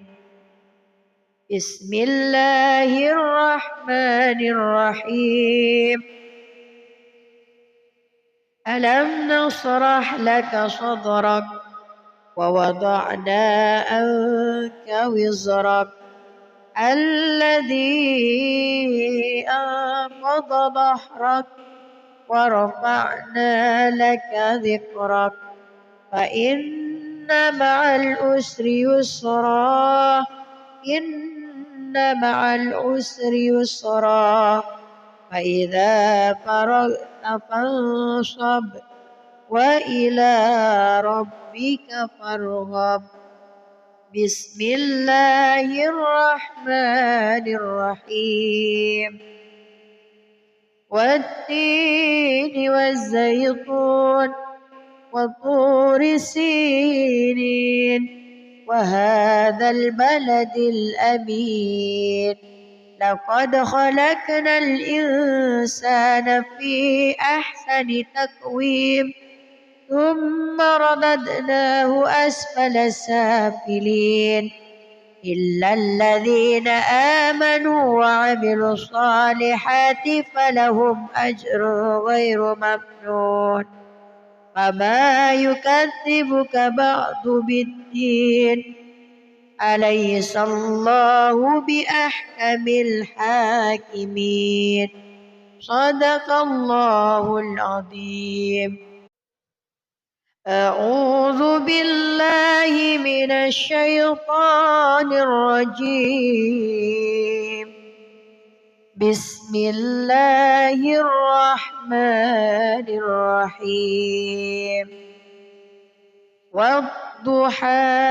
بسم الله الرحمن الرحيم. ألم نشرح لك صدرك ووضعنا عنك وزرك الذي أنقض ظهرك ورفعنا لك ذكرك فإن مع العسر يسرا إن مع العسر يسرا فإذا فرغت فانصب وإلى ربك فارغب بسم الله الرحمن الرحيم والتين والزيتون وطور سينين وهذا البلد الأمين لقد خلقنا الإنسان في أحسن تقويم ثم رددناه أسفل سافلين إلا الذين آمنوا وعملوا الصالحات فلهم أجر غير ممنون فما يكذبك بعد بالدين أليس الله بأحكم الحاكمين صدق الله العظيم. أعوذ بالله من الشيطان الرجيم بسم الله الرحمن الرحيم والضحى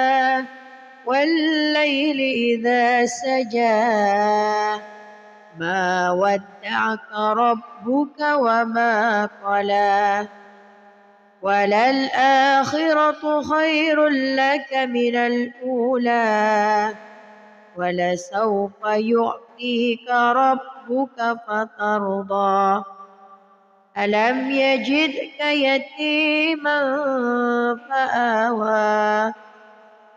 والليل إذا سجى ما ودعك ربك وما قلى وللآخرة خير لك من الأولى ولسوف يعطيك ربك فترضى ألم يجدك يتيما فآوى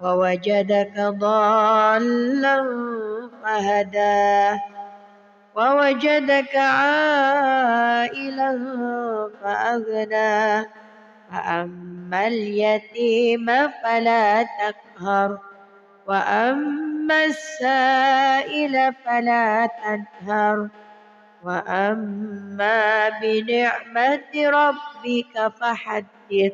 ووجدك ضالا فهدى ووجدك عائلا فأغنى فأما اليتيم فلا تقهر وأما السائل فلا تنهر وأما بنعمة ربك فحدث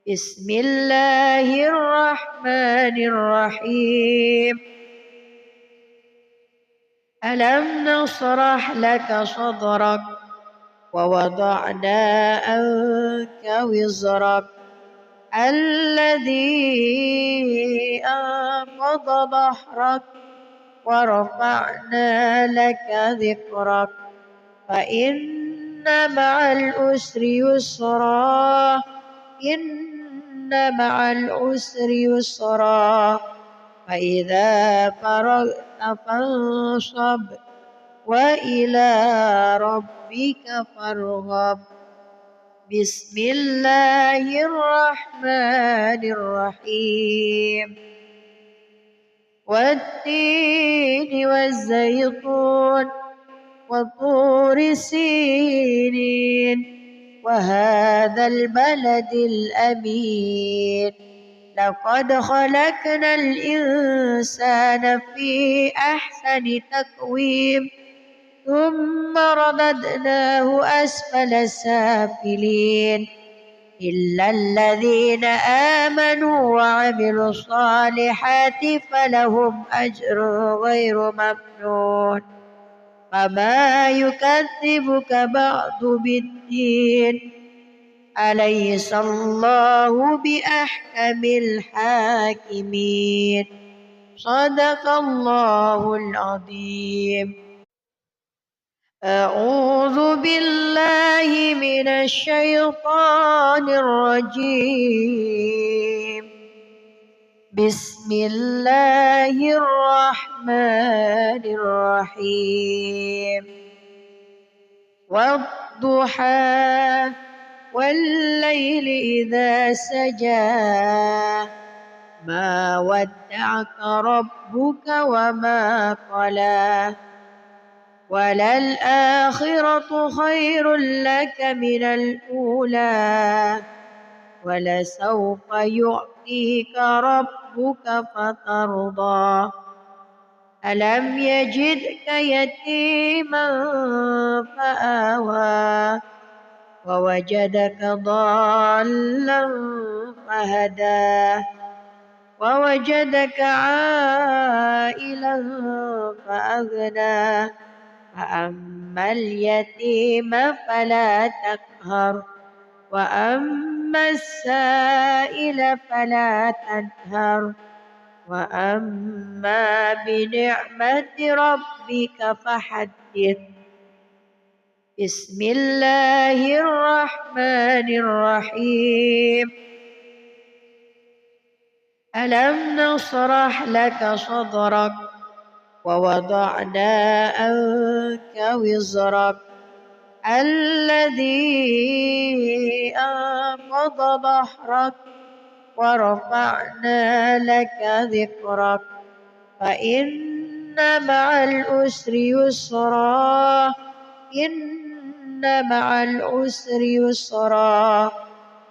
بسم الله الرحمن الرحيم ألم نشرح لك صدرك ووضعنا عنك وزرك الذي أنقض ظهرك ورفعنا لك ذكرك فإن مع العسر يسرا إن مع العسر يسرا فإذا فرغت فانصب وإلى ربك فارغب بسم الله الرحمن الرحيم والتين والزيتون وطور سينين وهذا البلد الأمين لقد خلقنا الإنسان في أحسن تقويم ثم رددناه أسفل سافلين إلا الذين آمنوا وعملوا الصالحات فلهم أجر غير ممنون فما يكذبك بعد بالدين أليس الله بأحكم الحاكمين صدق الله العظيم. أعوذ بالله من الشيطان الرجيم بسم الله الرحمن الرحيم والضحى والليل إذا سجى ما ودعك ربك وما قلى وللآخرة خير لك من الأولى ولسوف يعطيك ربك فترضى ألم يجدك يتيما فآوى ووجدك ضالا فهدى ووجدك عائلا فأغنى فأما اليتيم فلا تقهر وأما السائل فلا تنهر وأما بنعمة ربك فحدث بسم الله الرحمن الرحيم ألم نشرح لك صدرك ووضعنا عنك وزرك الذي أنقض ظهرك ورفعنا لك ذكرك فإن مع العسر يسرا إن مع العسر يسرا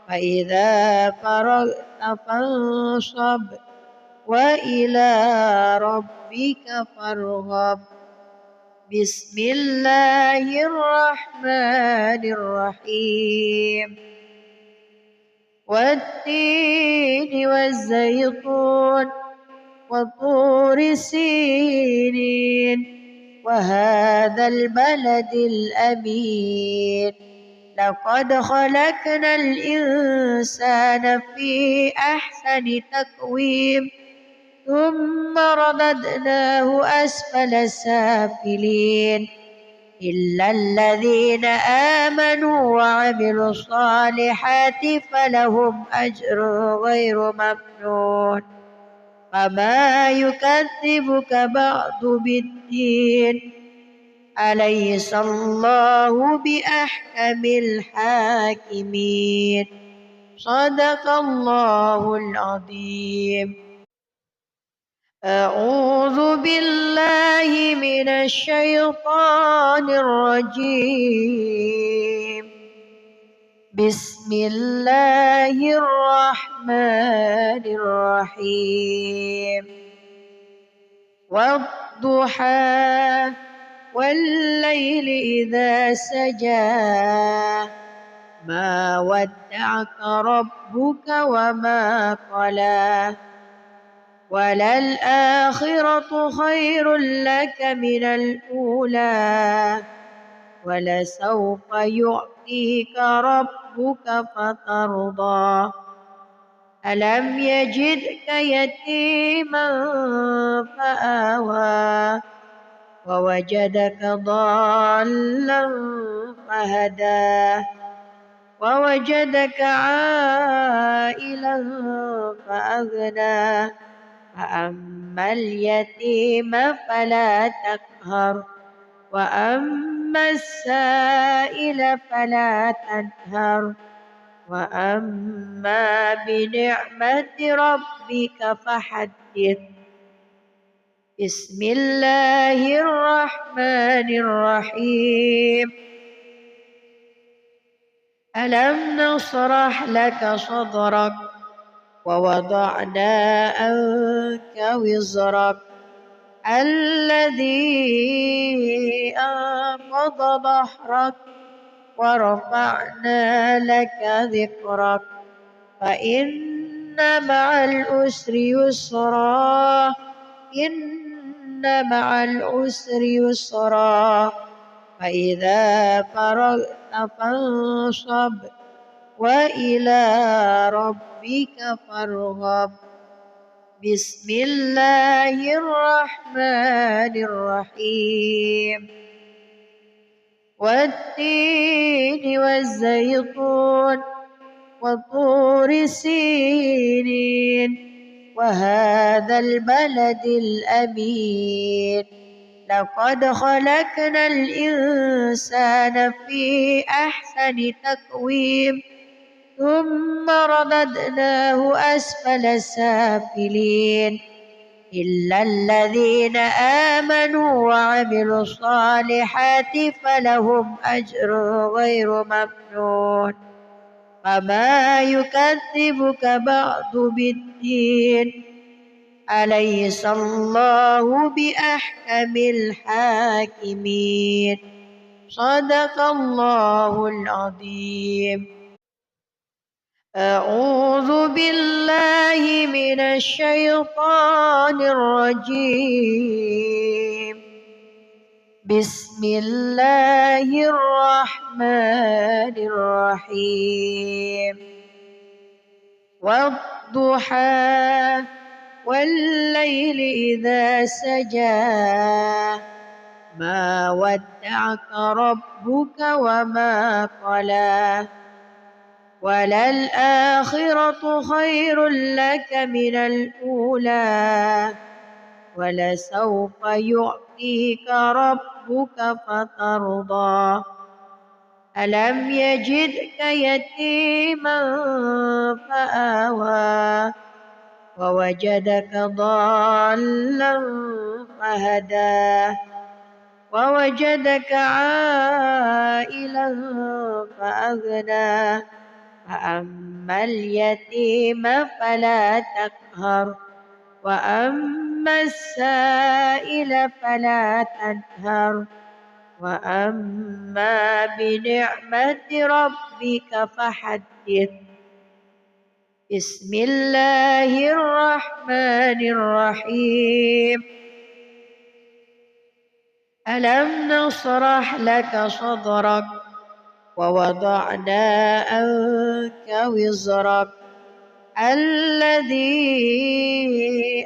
فإذا فرغت فانصب وإلى ربك فارغب بسم الله الرحمن الرحيم والتين والزيتون وطور سينين وهذا البلد الأمين لقد خلقنا الإنسان في أحسن تقويم ثم رددناه أسفل سافلين إلا الذين آمنوا وعملوا الصالحات فلهم أجر غير ممنون فما يكذبك بعد بالدين أليس الله بأحكم الحاكمين صدق الله العظيم أعوذ بالله من الشيطان الرجيم بسم الله الرحمن الرحيم والضحى والليل إذا سجى ما ودعك ربك وما قلى وللآخرة خير لك من الأولى ولسوف يعطيك ربك فترضى ألم يجدك يتيما فآوى ووجدك ضالا فهدى ووجدك عائلا فأغنى فأما اليتيم فلا تقهر وأما السائل فلا تنهر وأما بنعمة ربك فحدث بسم الله الرحمن الرحيم ألم نشرح لك صدرك ووضعنا عنك وزرك الذي أنقض ظهرك ورفعنا لك ذكرك فإن مع العسر يسرا إن مع العسر يسرا فإذا فرغت فانصب وإلى ربك فارغب بسم الله الرحمن الرحيم والتين والزيتون وطور سينين وهذا البلد الأمين لقد خلقنا الإنسان في أحسن تقويم ثم رددناه أسفل سافلين إلا الذين آمنوا وعملوا الصالحات فلهم أجر غير ممنون فما يكذبك بعد بالدين أليس الله بأحكم الحاكمين صدق الله العظيم. أعوذ بالله من الشيطان الرجيم. بسم الله الرحمن الرحيم. والضحى والليل إذا سجى ما ودعك ربك وما قلى وللآخرة خير لك من الأولى ولسوف يعطيك ربك فترضى ألم يجدك يتيما فآوى ووجدك ضالا فهدى ووجدك عائلا فأغنى فأما اليتيم فلا تقهر وأما السائل فلا تنهر وأما بنعمة ربك فحدث. بسم الله الرحمن الرحيم. ألم نشرح لك صدرك ووضعنا عنك وزرك الذي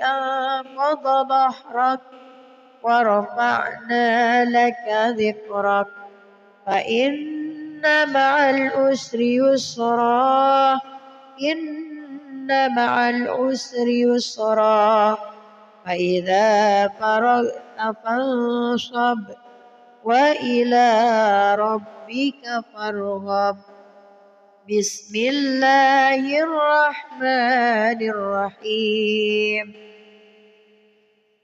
أنقض ظهرك ورفعنا لك ذكرك فإن مع العسر يسرا إن مع العسر يسرا فإذا فرغت فانصب وإلى ربك فارغب. بسم الله الرحمن الرحيم.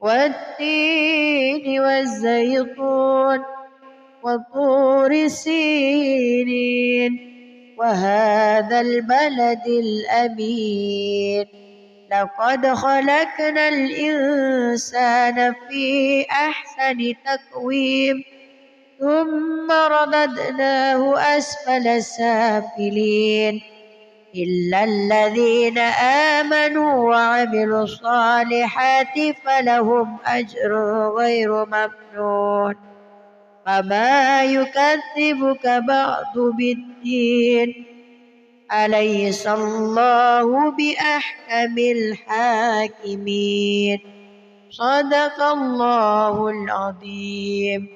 والتين والزيتون وطور سينين وهذا البلد الأمين لقد خلقنا الإنسان في أحسن تقويم ثم رددناه أسفل سافلين إلا الذين آمنوا وعملوا الصالحات فلهم أجر غير ممنون فما يكذبك بعد بالدين أليس الله بأحكم الحاكمين صدق الله العظيم.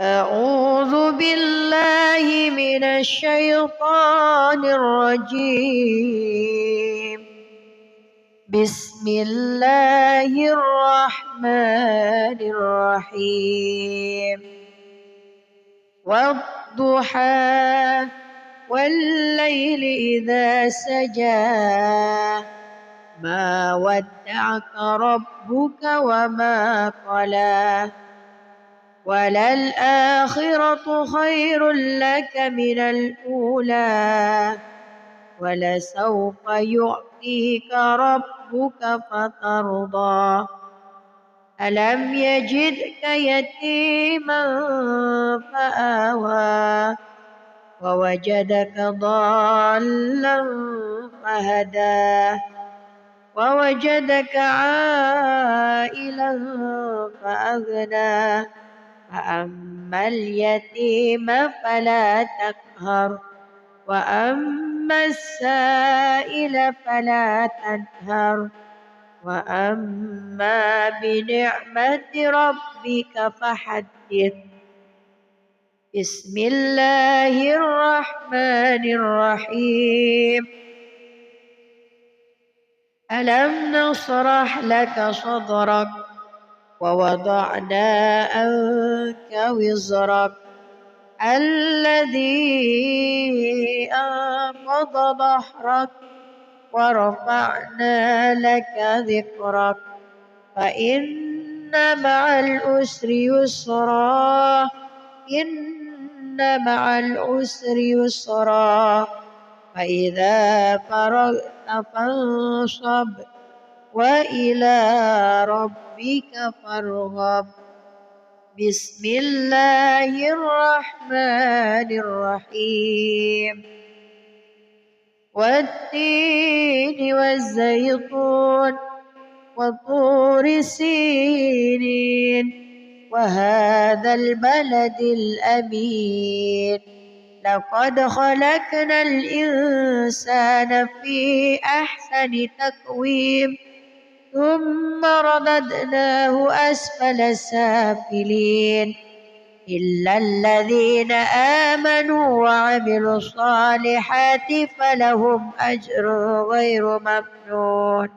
أعوذ بالله من الشيطان الرجيم. بسم الله الرحمن الرحيم. والضحى والليل إذا سجى ما ودعك ربك وما قلى وللآخرة خير لك من الأولى ولسوف يعطيك ربك فترضى ألم يجدك يتيما فآوى ووجدك ضالا فهدى ووجدك عائلا فأغنى فأما اليتيم فلا تقهر وأما السائل فلا تنهر وأما بنعمة ربك فحدث. بسم الله الرحمن الرحيم. ألم نشرح لك صدرك ووضعنا عنك وزرك الذي أنقض ظهرك ورفعنا لك ذكرك فإن مع العسر يسرا إن مع العسر يسرا فإذا فرغت فانصب وإلى ربك فارغب بسم الله الرحمن الرحيم والتين والزيتون وطور سينين وهذا البلد الأمين لقد خلقنا الإنسان في أحسن تقويم ثم رددناه أسفل سافلين إلا الذين آمنوا وعملوا الصالحات فلهم أجر غير ممنون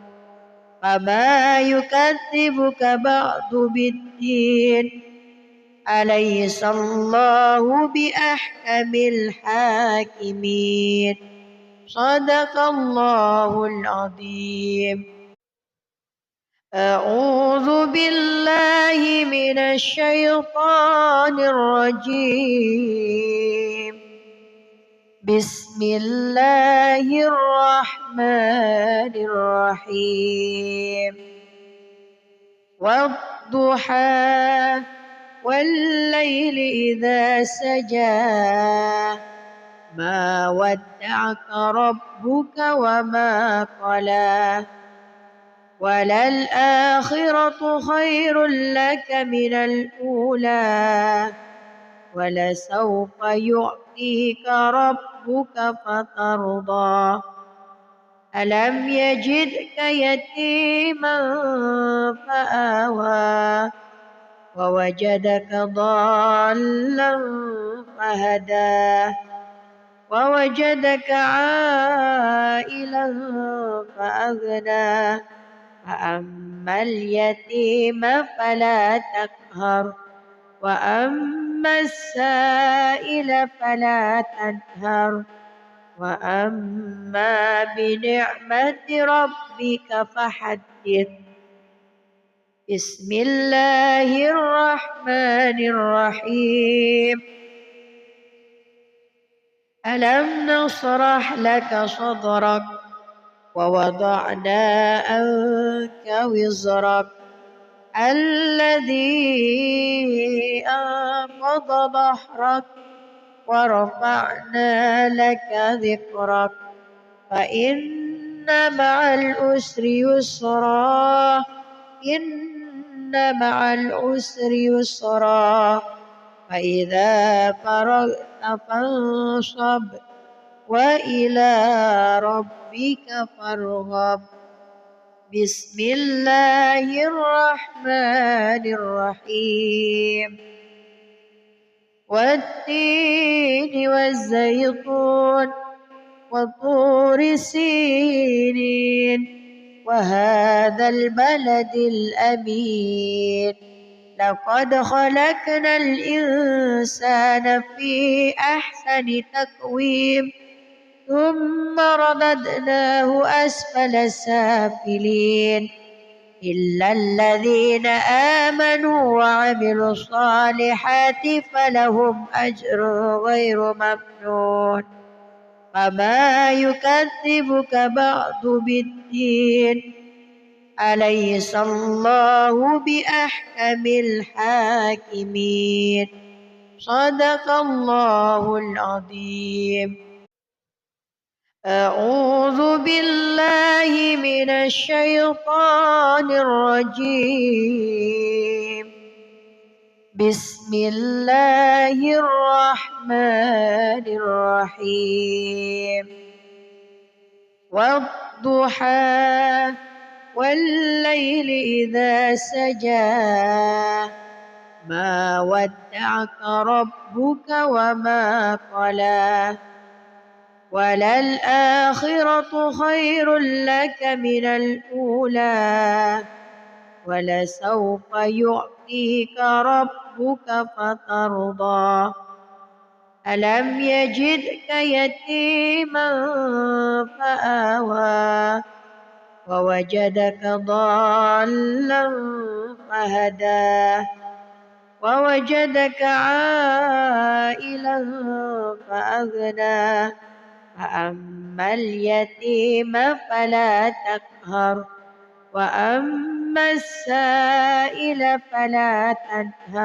فما يكذبك بعد بالدين أليس الله بأحكم الحاكمين صدق الله العظيم. أعوذ بالله من الشيطان الرجيم بسم الله الرحمن الرحيم والضحى والليل إذا سجى ما ودعك ربك وما قلى وللآخرة خير لك من الأولى ولسوف يعطيك ربك فترضى ألم يجدك يتيما فآوى ووجدك ضالا فهدى ووجدك عائلا فأغنى فأما اليتيم فلا تقهر وأما السائل فلا تنهر وأما بنعمة ربك فحدث بسم الله الرحمن الرحيم ألم نشرح لك صدرك ووضعنا عنك وزرك الذي أنقض ظهرك ورفعنا لك ذكرك فإن مع العسر يسرا إن مع العسر يسرا فإذا فرغت فانصب وإلى ربك فارغب بسم الله الرحمن الرحيم والتين والزيتون وطور سينين وهذا البلد الأمين لقد خلقنا الإنسان في أحسن تقويم ثم رددناه أسفل سافلين إلا الذين آمنوا وعملوا الصالحات فلهم أجر غير ممنون فما يكذبك بعد بالدين أليس الله بأحكم الحاكمين صدق الله العظيم. أعوذ بالله من الشيطان الرجيم بسم الله الرحمن الرحيم والضحى والليل إذا سجى ما ودعك ربك وما قلى وللآخرة خير لك من الأولى ولسوف يعطيك ربك فترضى ألم يجدك يتيما فآوى ووجدك ضالا فهدى ووجدك عائلا فأغنى فأما اليتيم فلا تقهر وأما السائل فلا تنهر